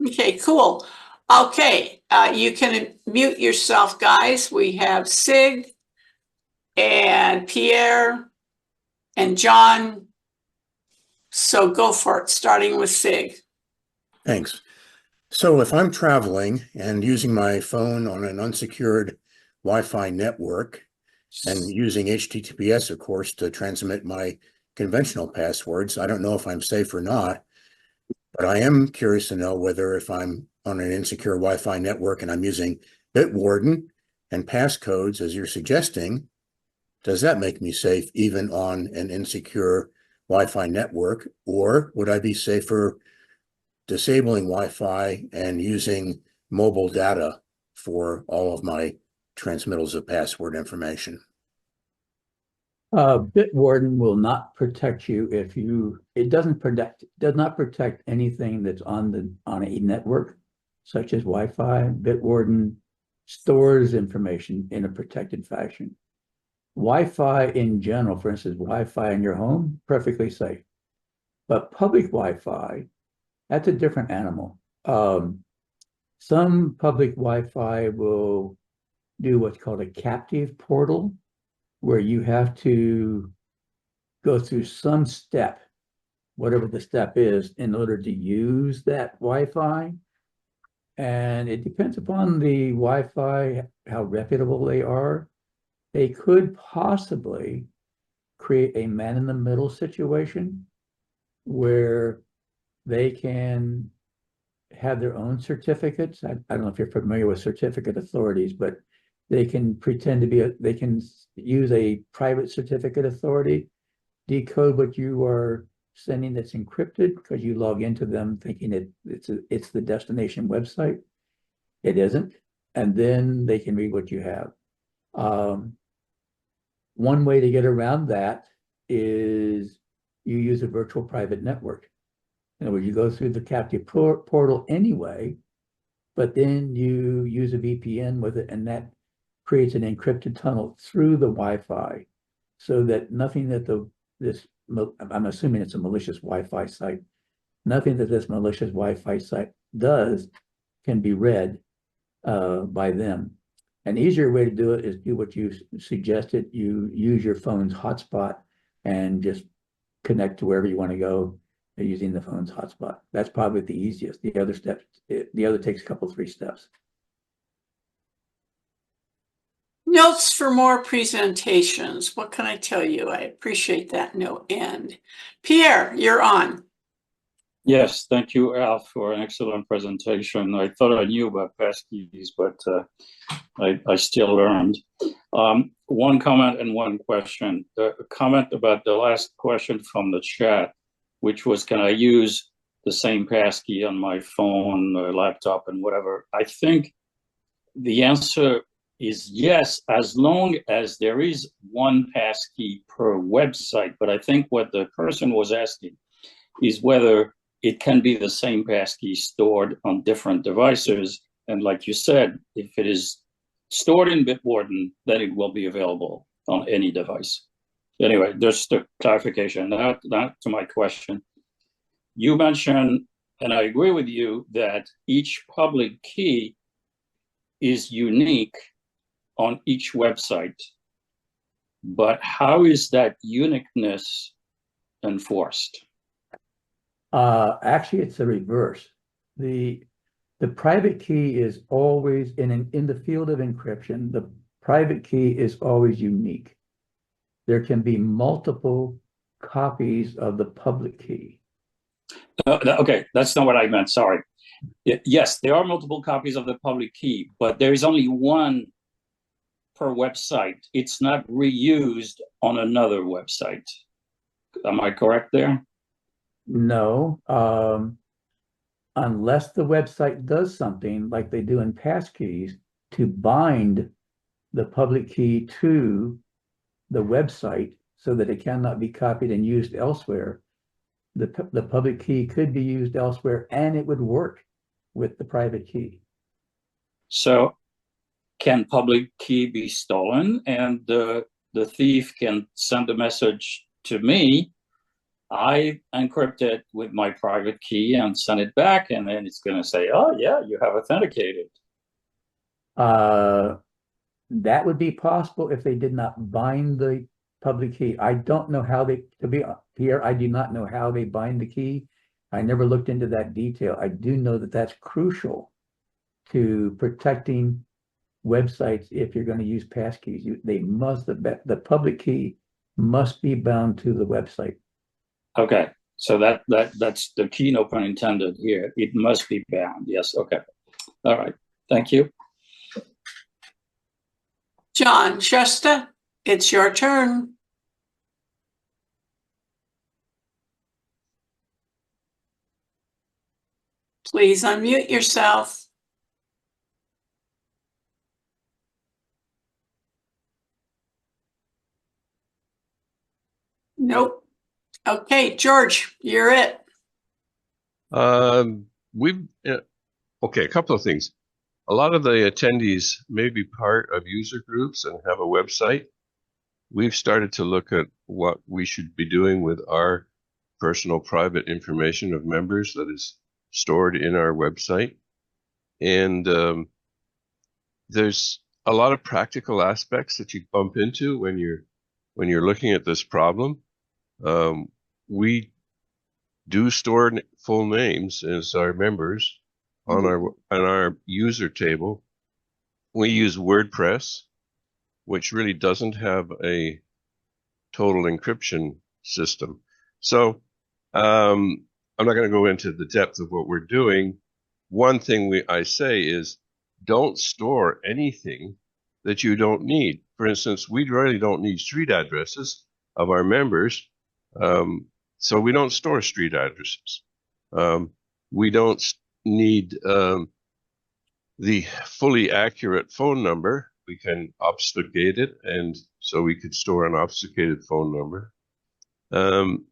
Okay, cool. Okay, you can mute yourself, guys. We have Sig and Pierre and John. So go for it, starting with Sig.
Thanks. So if I'm traveling and using my phone on an unsecured Wi-Fi network and using HTTPS, of course, to transmit my conventional passwords, I don't know if I'm safe or not, but I am curious to know whether if I'm on an insecure Wi-Fi network and I'm using Bitwarden and passcodes, as you're suggesting, does that make me safe even on an insecure Wi-Fi network? Or would I be safer disabling Wi-Fi and using mobile data for all of my transmittals of password information?
Bitwarden will not protect you if it does not protect anything that's on a network, such as Wi-Fi. Bitwarden stores information in a protected fashion. Wi-Fi in general, for instance, Wi-Fi in your home, perfectly safe. But public Wi-Fi, that's a different animal. Some public Wi-Fi will do what's called a captive portal, where you have to go through some step, whatever the step is, in order to use that Wi-Fi. And it depends upon the Wi-Fi, how reputable they are. They could possibly create a man-in-the-middle situation where they can have their own certificates. I don't know if you're familiar with certificate authorities, but they can pretend to be they can use a private certificate authority, decode what you are sending that's encrypted because you log into them thinking it's the destination website. It isn't. And then they can read what you have. One way to get around that is you use a virtual private network. In other words, you go through the captive portal anyway, but then you use a VPN with it, and that creates an encrypted tunnel through the Wi-Fi, so that nothing that I'm assuming it's a malicious Wi-Fi site, nothing that this malicious Wi-Fi site does can be read by them. An easier way to do it is do what you suggested. You use your phone's hotspot and just connect to wherever you want to go using the phone's hotspot. That's probably the easiest. The other takes a couple, 3 steps.
Notes for more presentations. What can I tell you? I appreciate that no end. Pierre, you're on.
Yes, thank you, Al, for an excellent presentation. I thought I knew about Passkeys, but I still learned. One comment and one question. The comment about the last question from the chat, which was, can I use the same passkey on my phone, or laptop, and whatever? I think the answer is yes, as long as there is one passkey per website. But I think what the person was asking is whether it can be the same passkey stored on different devices. And like you said, if it is stored in Bitwarden, then it will be available on any device. Anyway, just a clarification. Now to my question. You mentioned, and I agree with you, that each public key is unique on each website. But how is that uniqueness enforced?
Actually, it's the reverse. The private key is always in the field of encryption. The private key is always unique. There can be multiple copies of the public key.
Okay, that's not what I meant. Sorry. Yes, there are multiple copies of the public key, but there is only one per website. It's not reused on another website. Am I correct there?
No, unless the website does something like they do in Passkeys to bind the public key to the website so that it cannot be copied and used elsewhere. The public key could be used elsewhere and it would work with the private key.
So can public key be stolen and the thief can send a message to me? I encrypt it with my private key and send it back, and then it's going to say, oh, yeah, you have authenticated.
That would be possible if they did not bind the public key. I don't know how Pierre, I do not know how they bind the key. I never looked into that detail. I do know that that's crucial to protecting websites if you're going to use passkeys. The public key must be bound to the website.
Okay, so that's the key, no pun intended here. It must be bound. Yes, okay. All right, thank you.
John Shusta, it's your turn. Please unmute yourself. Nope. Okay, George, you're it.
We've okay, a couple of things. A lot of the attendees may be part of user groups and have a website. We've started to look at what we should be doing with our personal private information of members that is stored in our website. And there's a lot of practical aspects that you bump into when you're looking at this problem. We do store full names as our members on our user table. We use WordPress, which really doesn't have a total encryption system. So I'm not going to go into the depth of what we're doing. One thing I say is don't store anything that you don't need. For instance, we really don't need street addresses of our members. So we don't store street addresses. We don't need the fully accurate phone number. We can obfuscate it, and so we could store an obfuscated phone number.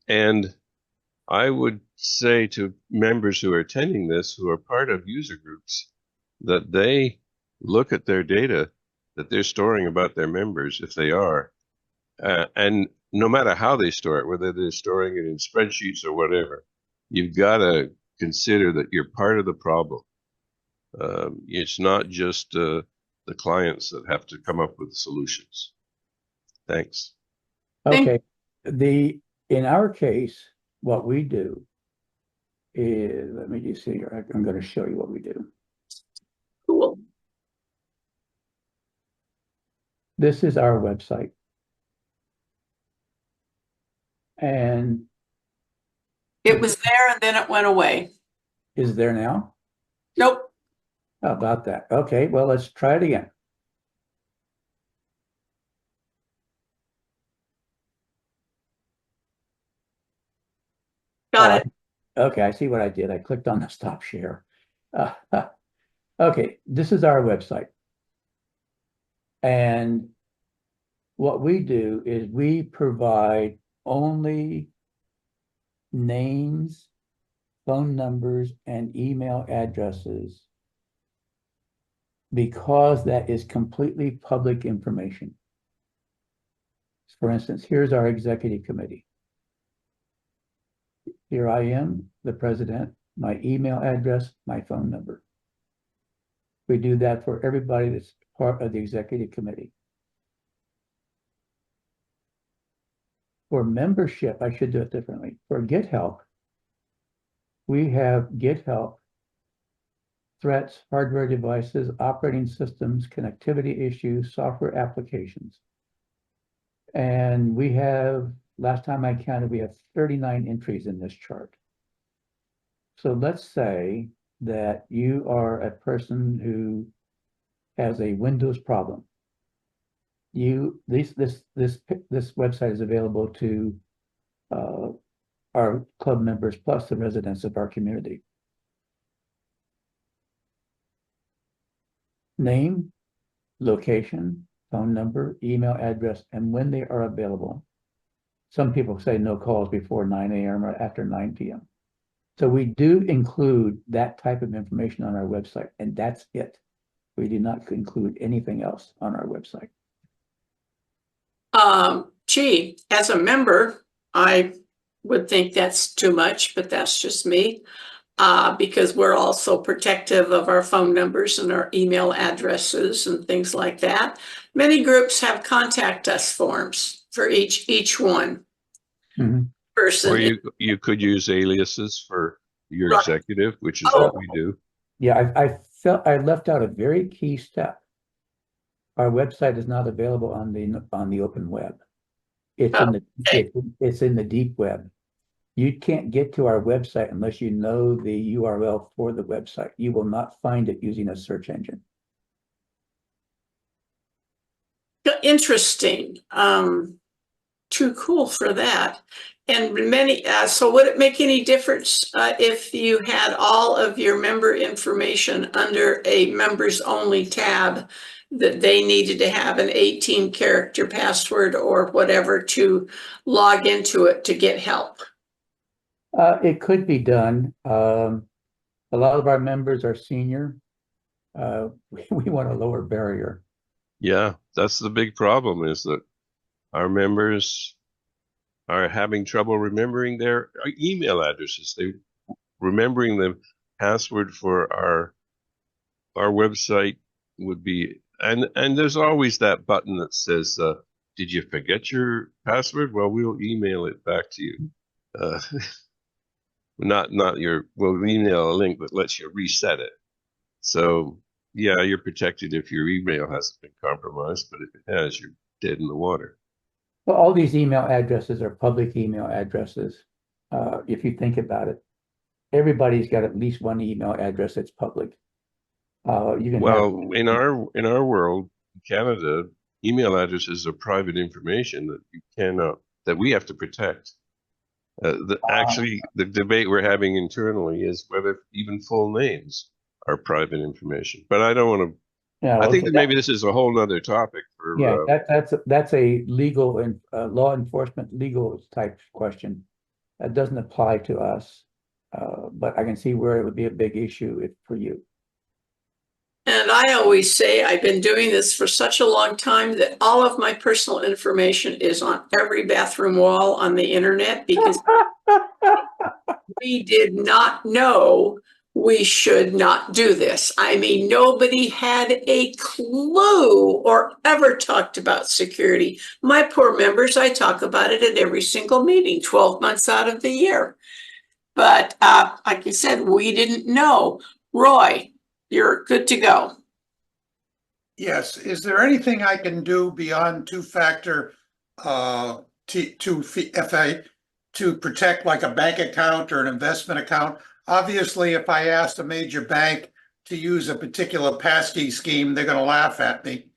And I would say to members who are attending this, who are part of user groups, that they look at their data that they're storing about their members, if they are, and no matter how they store it, whether they're storing it in spreadsheets or whatever, you've got to consider that you're part of the problem. It's not just the clients that have to come up with solutions. Thanks.
Okay. In our case, what we do is, let me just see here. I'm going to show you what we do.
Cool.
This is our website. And
It was there and then it went away.
is there now?
Nope.
How about that? Okay, well, let's try it again.
Got it.
Okay, I see what I did. I clicked on the stop share. Okay, this is our website. And what we do is we provide only names, phone numbers, and email addresses because that is completely public information. For instance, here's our executive committee. Here I am, the president, my email address, my phone number. We do that for everybody that's part of the executive committee. For membership, I should do it differently. For Get Help, we have Get Help, threats, hardware devices, operating systems, connectivity issues, software applications. And we have, last time I counted, we have 39 entries in this chart. So let's say that you are a person who has a Windows problem. This website is available to our club members plus the residents of our community. Name, location, phone number, email address, and when they are available. Some people say no calls before 9 a.m. or after 9 p.m. So we do include that type of information on our website, and that's it. We do not include anything else on our website.
Gee, as a member, I would think that's too much, but that's just me. Because we're also protective of our phone numbers and our email addresses and things like that. Many groups have contact us forms for each one.
Mm-hmm.
Person.
Or you could use aliases for your
Right.
executive, which is what we do.
Yeah, I felt I left out a very key step. Our website is not available on the open web. It's it's in the deep web. You can't get to our website unless you know the URL for the website. You will not find it using a search engine.
Interesting. Too cool for that. And many, so would it make any difference if you had all of your member information under a members only tab, that they needed to have an 18-character password or whatever to log into it to get help?
It could be done. A lot of our members are senior. We want a lower barrier.
Yeah, that's the big problem, is that our members are having trouble remembering their email addresses. Remembering the password for our website would be, and there's always that button that says, did you forget your password? Well, we'll email it back to you. We'll email a link that lets you reset it. So yeah, you're protected if your email hasn't been compromised, but if it has, you're dead in the water.
Well, all these email addresses are public email addresses. If you think about it, everybody's got at least one email address that's public.
In our world, Canada, email addresses are private information that we have to protect. Actually, the debate we're having internally is whether even full names are private information. But I don't want to.
Yeah,
I think that maybe this is a whole other topic for.
Yeah, that's a legal and law enforcement legal type question. That doesn't apply to us, but I can see where it would be a big issue for you.
And I always say I've been doing this for such a long time that all of my personal information is on every bathroom wall on the internet, because we did not know we should not do this. I mean, nobody had a clue or ever talked about security. My poor members, I talk about it at every single meeting, 12 months out of the year. But like you said, we didn't know. Roy, you're good to go.
Yes. Is there anything I can do beyond two-factor FA to protect, like a bank account or an investment account? Obviously, if I asked a major bank to use a particular Passkey scheme, they're going to laugh at me.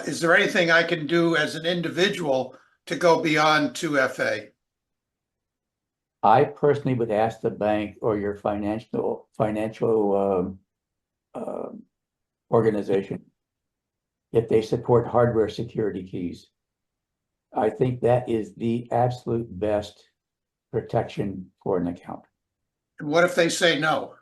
Is there anything I can do as an individual to go beyond 2FA?
I personally would ask the bank or your financial organization if they support hardware security keys. I think that is the absolute best protection for an account.
And what if they say no?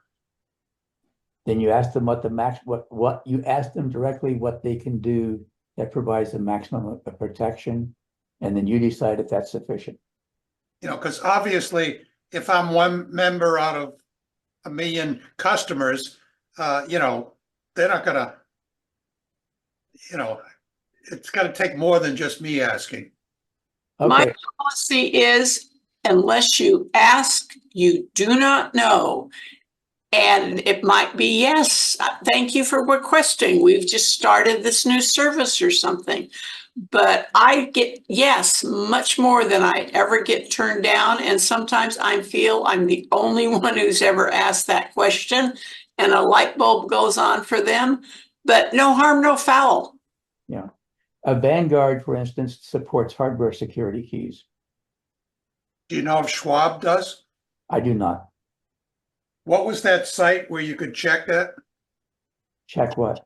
Then you ask them what you ask them directly what they can do that provides the maximum of protection, and then you decide if that's sufficient.
You know, because obviously, if I'm one member out of 1 million customers, you know, they're not gonna, you know, it's got to take more than just me asking.
Okay.
My policy is, unless you ask, you do not know. And it might be, yes, thank you for requesting. We've just started this new service or something. But I get yes much more than I ever get turned down. And sometimes I feel I'm the only one who's ever asked that question, and a light bulb goes on for them. But no harm, no foul.
Yeah. A Vanguard, for instance, supports hardware security keys.
Do you know if Schwab does?
I do not.
What was that site where you could check that?
Check what?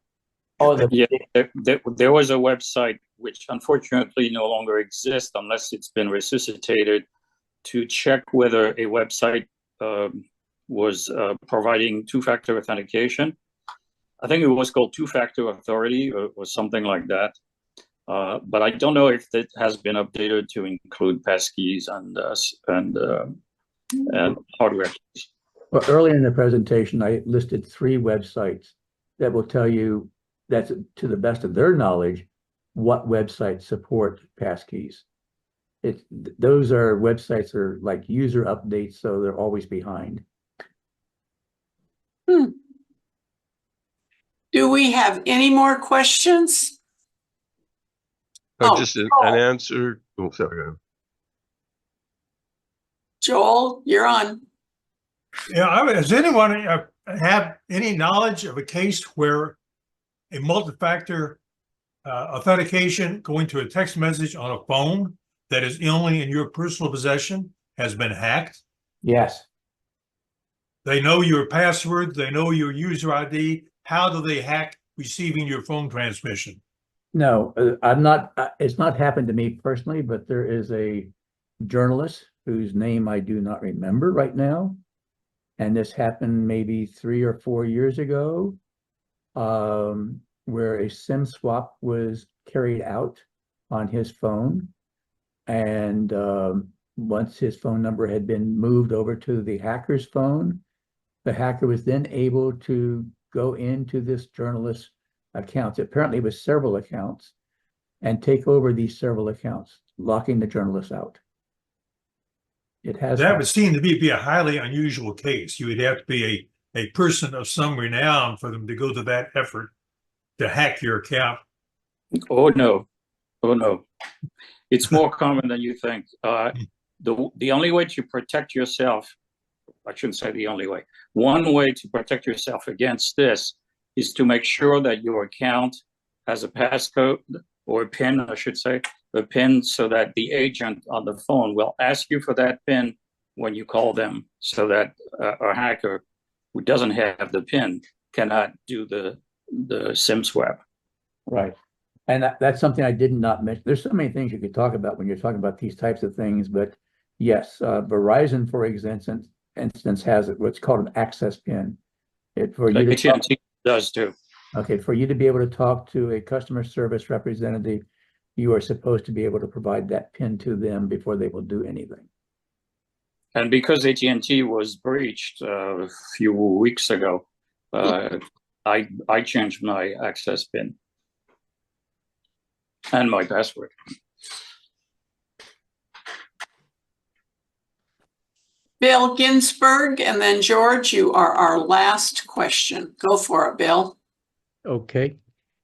Oh,
there was a website which unfortunately no longer exists unless it's been resuscitated, to check whether a website was providing two-factor authentication. I think it was called Two-Factor Authority or something like that. But I don't know if it has been updated to include passkeys and hardware keys.
Well, earlier in the presentation, I listed 3 websites that will tell you, that's to the best of their knowledge, what websites support passkeys. Those are websites that are like user updates, so they're always behind.
Do we have any more questions?
Just an answer. Oh, sorry.
Joel, you're on.
Yeah, does anyone have any knowledge of a case where a multi-factor authentication going to a text message on a phone that is only in your personal possession has been hacked?
Yes.
They know your password, they know your user ID. How do they hack receiving your phone transmission?
No, I'm not, it's not happened to me personally, but there is a journalist whose name I do not remember right now. And this happened maybe 3 or 4 years ago, where a SIM swap was carried out on his phone. And once his phone number had been moved over to the hacker's phone, the hacker was then able to go into this journalist's accounts. Apparently it was several accounts, and take over these several accounts, locking the journalist out. It has
That would seem to be a highly unusual case. You would have to be a person of some renown for them to go to that effort to hack your account.
Oh, no. Oh, no. It's more common than you think. The only way to protect yourself, I shouldn't say the only way, one way to protect yourself against this is to make sure that your account has a passcode or a PIN, I should say, a PIN, so that the agent on the phone will ask you for that PIN when you call them, so that a hacker who doesn't have the PIN cannot do the SIM swap.
Right. And that's something I did not mention. There's so many things you could talk about when you're talking about these types of things, but yes, Verizon, for instance, has what's called an access PIN.
AT&T does too.
Okay, for you to be able to talk to a customer service representative, you are supposed to be able to provide that PIN to them before they will do anything.
And because AT&T was breached a few weeks ago, I changed my access PIN and my password.
Bill Ginsberg, and then George, you are our last question. Go for it, Bill.
Okay.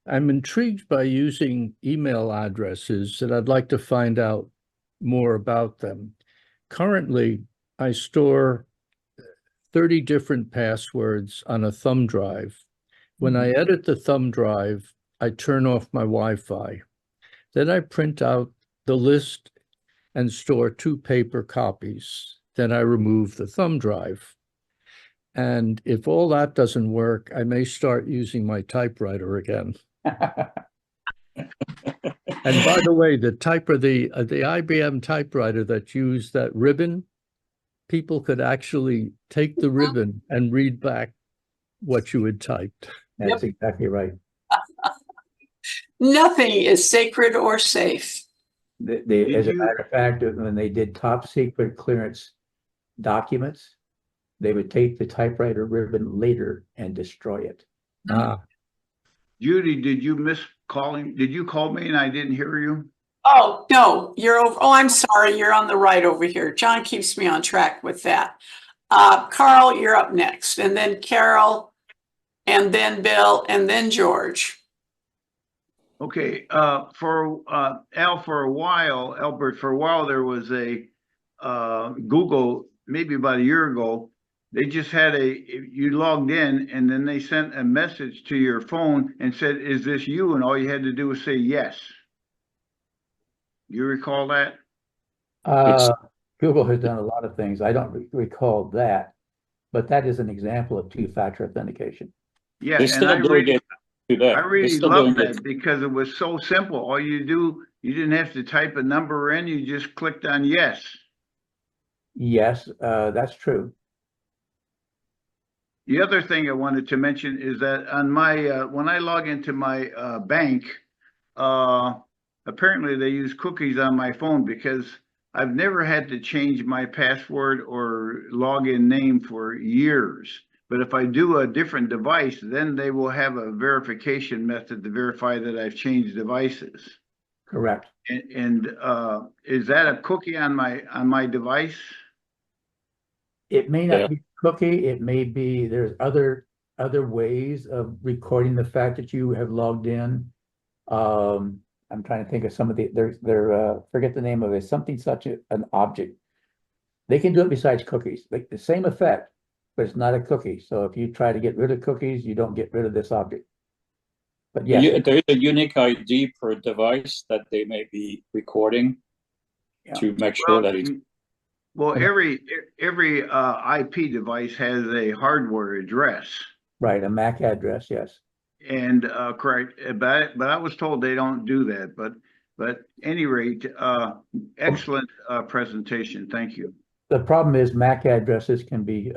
I'm intrigued by using email addresses, and I'd like to find out more about them. Currently, I store 30 different passwords on a thumb drive. When I edit the thumb drive, I turn off my Wi-Fi. Then I print out the list and store 2 paper copies. Then I remove the thumb drive. And if all that doesn't work, I may start using my typewriter again. And by the way, the IBM typewriter that used that ribbon, people could actually take the ribbon and read back what you had typed.
That's exactly right.
Nothing is sacred or safe.
As a matter of fact, when they did top secret clearance documents, they would take the typewriter ribbon later and destroy it.
Judy, did you miss calling? Did you call me and I didn't hear you?
Oh, no, you're over. Oh, I'm sorry. You're on the right over here. John keeps me on track with that. Carl, you're up next, and then Carol, and then Bill, and then George.
Okay, Al, for a while, Albert, for a while, there was a Google, maybe about a year ago, they just had you logged in and then they sent a message to your phone and said, is this you? And all you had to do was say yes. You recall that?
Google has done a lot of things. I don't recall that, but that is an example of two-factor authentication.
Yeah,
They still doing it to that.
I really love that because it was so simple. All you do, you didn't have to type a number in, you just clicked on yes.
Yes, that's true.
The other thing I wanted to mention is that on my when I log into my bank, apparently they use cookies on my phone because I've never had to change my password or login name for years. But if I do a different device, then they will have a verification method to verify that I've changed devices.
Correct.
And is that a cookie on my device?
It may not be cookie. It may be there's other ways of recording the fact that you have logged in. I'm trying to think of some of the forget the name of it. Something such an object. They can do it besides cookies, like the same effect, but it's not a cookie. So if you try to get rid of cookies, you don't get rid of this object. But yes,
There is a unique ID per device that they may be recording to make sure that it's.
Well, every IP device has a hardware address.
right, a MAC address, yes.
And correct, but I was told they don't do that. But any rate, excellent presentation. Thank you.
The problem is MAC addresses can be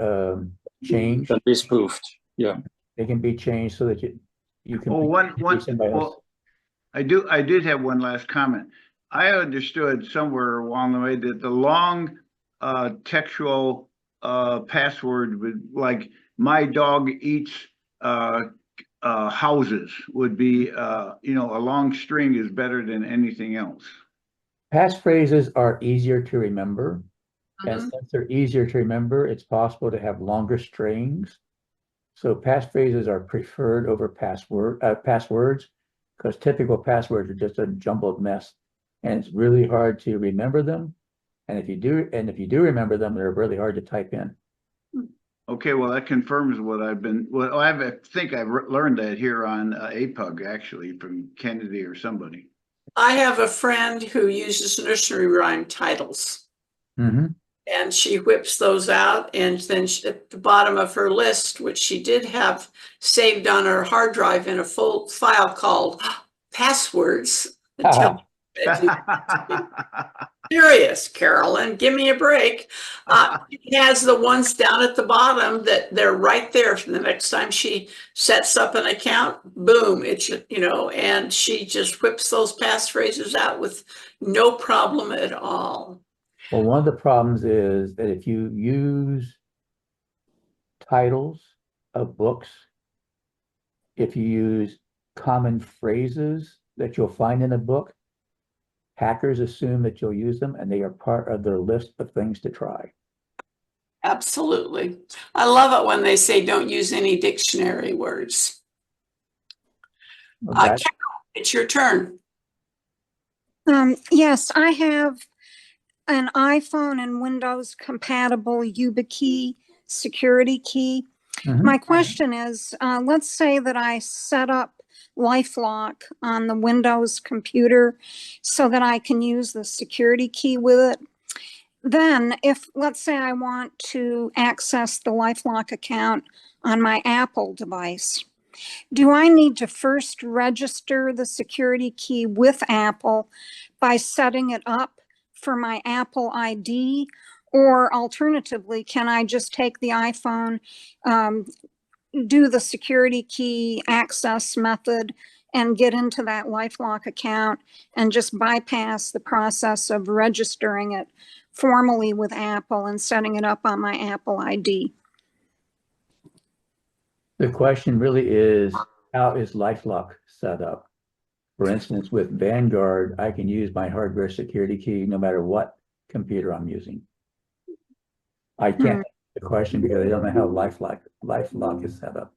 changed.
Can be spoofed. Yeah.
They can be changed so that you can.
Oh,
somebody else.
well, I did have one last comment. I understood somewhere along the way that the long textual password would, like, my dog eats houses, would be a long string is better than anything else.
Passphrases are easier to remember. And since they're easier to remember, it's possible to have longer strings. So passphrases are preferred over passwords, because typical passwords are just a jumbled mess, and it's really hard to remember them. And if you do remember them, they're really hard to type in.
Okay, well, that confirms what I think I've learned that here on APUG, actually, from Kennedy or somebody.
I have a friend who uses nursery rhyme titles.
Mm-hmm.
And she whips those out, and then at the bottom of her list, which she did have saved on her hard drive in a full file called passwords. Serious, Carolyn, give me a break. She has the ones down at the bottom that they're right there for the next time she sets up an account. Boom, it's, and she just whips those passphrases out with no problem at all.
Well, one of the problems is that if you use titles of books, if you use common phrases that you'll find in a book, hackers assume that you'll use them, and they are part of their list of things to try.
Absolutely. I love it when they say don't use any dictionary words.
Okay.
Carol, it's your turn.
Yes, I have an iPhone and Windows compatible YubiKey security key.
Mhm.
My question is, let's say that I set up LifeLock on the Windows computer so that I can use the security key with it. Then if, let's say I want to access the LifeLock account on my Apple device, do I need to first register the security key with Apple by setting it up for my Apple ID? Or alternatively, can I just take the iPhone, do the security key access method and get into that LifeLock account and just bypass the process of registering it formally with Apple and setting it up on my Apple ID?
The question really is, how is LifeLock set up? For instance, with Vanguard, I can use my hardware security key no matter what computer I'm using. I can't answer the question because I don't know how LifeLock is set up.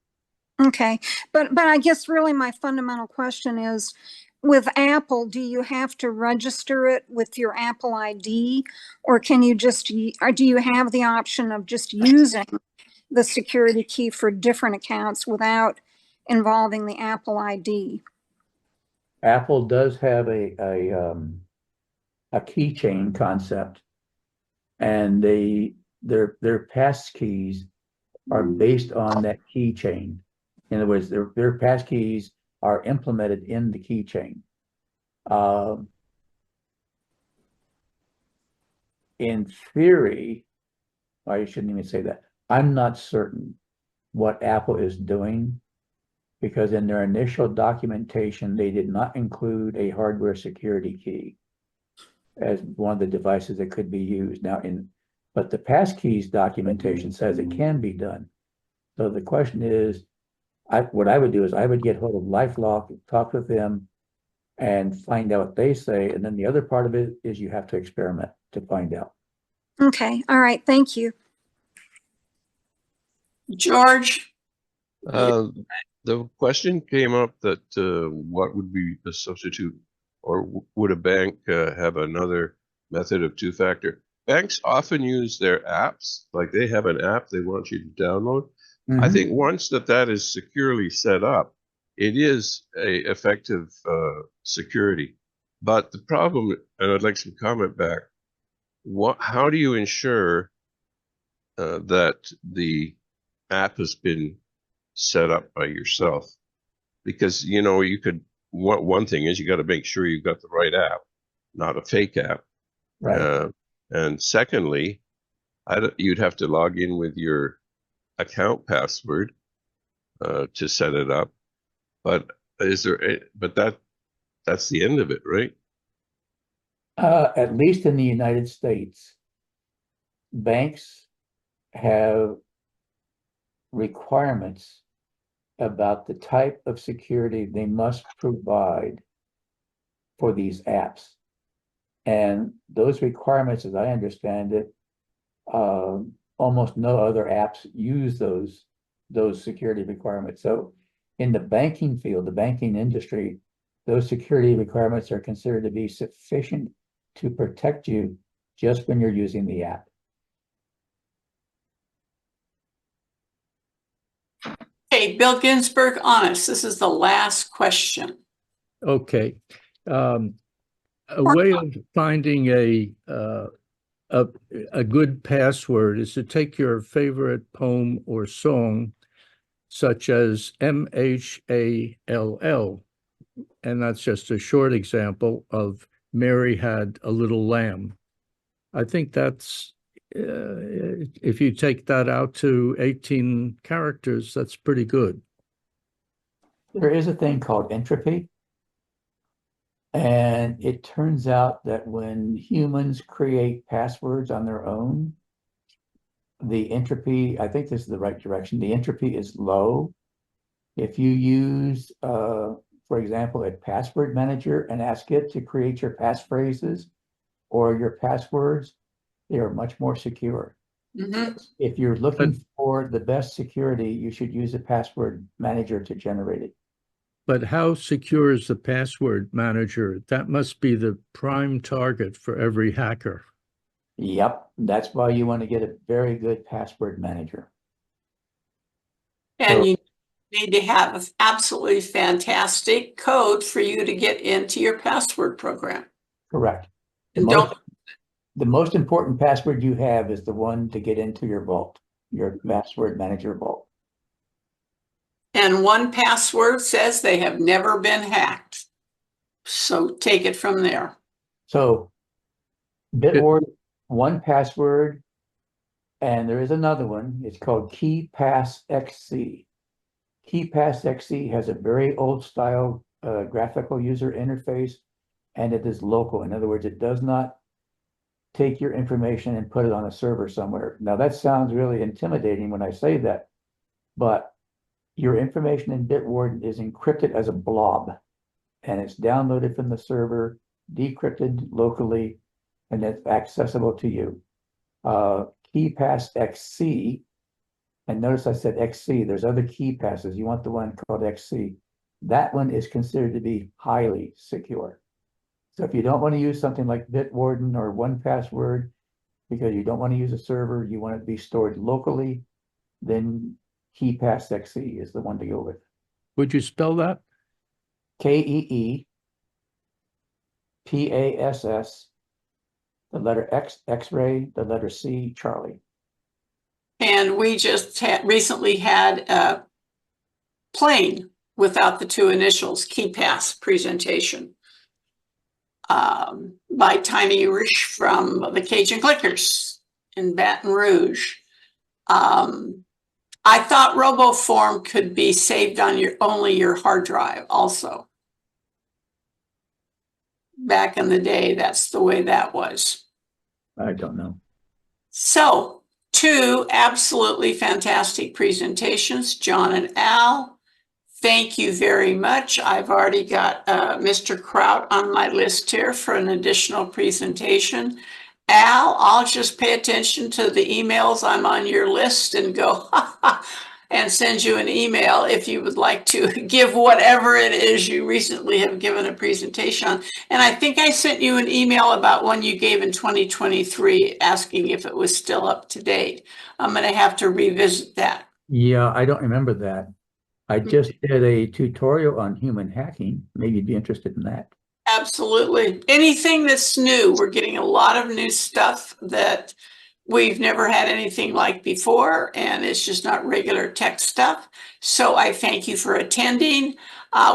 Okay, but I guess really my fundamental question is, with Apple, do you have to register it with your Apple ID, or can you just, or do you have the option of just using the security key for different accounts without involving the Apple ID?
Apple does have a keychain concept, and their passkeys are based on that keychain. In other words, their passkeys are implemented in the keychain. In theory, I shouldn't even say that. I'm not certain what Apple is doing, because in their initial documentation, they did not include a hardware security key as one of the devices that could be used. But the passkeys documentation says it can be done. So the question is, what I would do is I would get hold of LifeLock, talk with them, and find out what they say. And then the other part of it is you have to experiment to find out.
Okay, all right, thank you.
George?
The question came up that what would be the substitute, or would a bank have another method of two-factor? Banks often use their apps, like they have an app they want you to download. I think once that is securely set up, it is a effective security. But the problem, and I'd like some comment back, how do you ensure that the app has been set up by yourself? Because, you know, you could, one thing is you got to make sure you've got the right app, not a fake app.
Right.
And secondly, you'd have to log in with your account password to set it up. But that's the end of it, right?
At least in the United States, banks have requirements about the type of security they must provide for these apps. And those requirements, as I understand it, almost no other apps use those security requirements. So in the banking field, the banking industry, those security requirements are considered to be sufficient to protect you just when you're using the app.
Okay, Bill Ginsberg, honest, this is the last question.
Okay. A way of finding a good password is to take your favorite poem or song, such as MHALL, and that's just a short example of Mary Had a Little Lamb. I think that's, if you take that out to 18 characters, that's pretty good.
There is a thing called entropy. And it turns out that when humans create passwords on their own, the entropy, I think this is the right direction, the entropy is low. If you use, for example, a password manager and ask it to create your passphrases or your passwords, they are much more secure.
Mm-hmm.
If you're looking for the best security, you should use a password manager to generate it.
But how secure is the password manager? That must be the prime target for every hacker.
Yep, that's why you want to get a very good password manager.
And you need to have absolutely fantastic code for you to get into your password program.
Correct.
And
the most important password you have is the one to get into your vault, your password manager vault.
And 1Password says they have never been hacked. So take it from there.
So Bitwarden, 1Password, and there is another one. It's called KeePassXC. KeePassXC has a very old style graphical user interface, and it is local. In other words, it does not take your information and put it on a server somewhere. Now that sounds really intimidating when I say that, but your information in Bitwarden is encrypted as a blob, and it's downloaded from the server, decrypted locally, and it's accessible to you. KeePassXC, and notice I said XC, there's other KeePasses. You want the one called XC. That one is considered to be highly secure. So if you don't want to use something like Bitwarden or 1Password, because you don't want to use a server, you want it to be stored locally, then KeePassXC is the one to go with.
Would you spell that?
KeePass, the letter X, X-ray, the letter C, Charlie.
And we just recently had a plain without the two initials, KeePass presentation by Tiny Rish from the Cajun Clickers in Baton Rouge. I thought RoboForm could be saved on only your hard drive also. Back in the day, that's the way that was.
I don't know.
So, two absolutely fantastic presentations, John and Al. Thank you very much. I've already got Mr. Kraut on my list here for an additional presentation. Al, I'll just pay attention to the emails. I'm on your list and go and send you an email if you would like to give whatever it is you recently have given a presentation on. And I think I sent you an email about one you gave in 2023 asking if it was still up to date. I'm going to have to revisit that.
Yeah, I don't remember that. I just did a tutorial on human hacking. Maybe you'd be interested in that.
Absolutely. Anything that's new, we're getting a lot of new stuff that we've never had anything like before, and it's just not regular tech stuff. So I thank you for attending.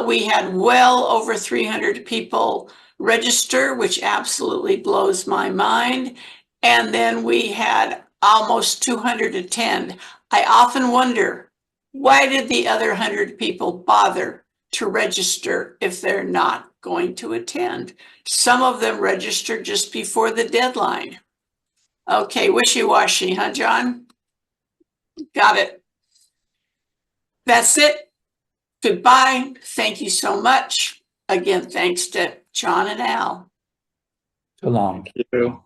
We had well over 300 people register, which absolutely blows my mind. And then we had almost 200 attend. I often wonder, why did the other 100 people bother to register if they're not going to attend? Some of them registered just before the deadline. Okay, wishy-washy, huh, John? Got it. That's it. Goodbye. Thank you so much. Again, thanks to John and Al.
So long.
Thank you.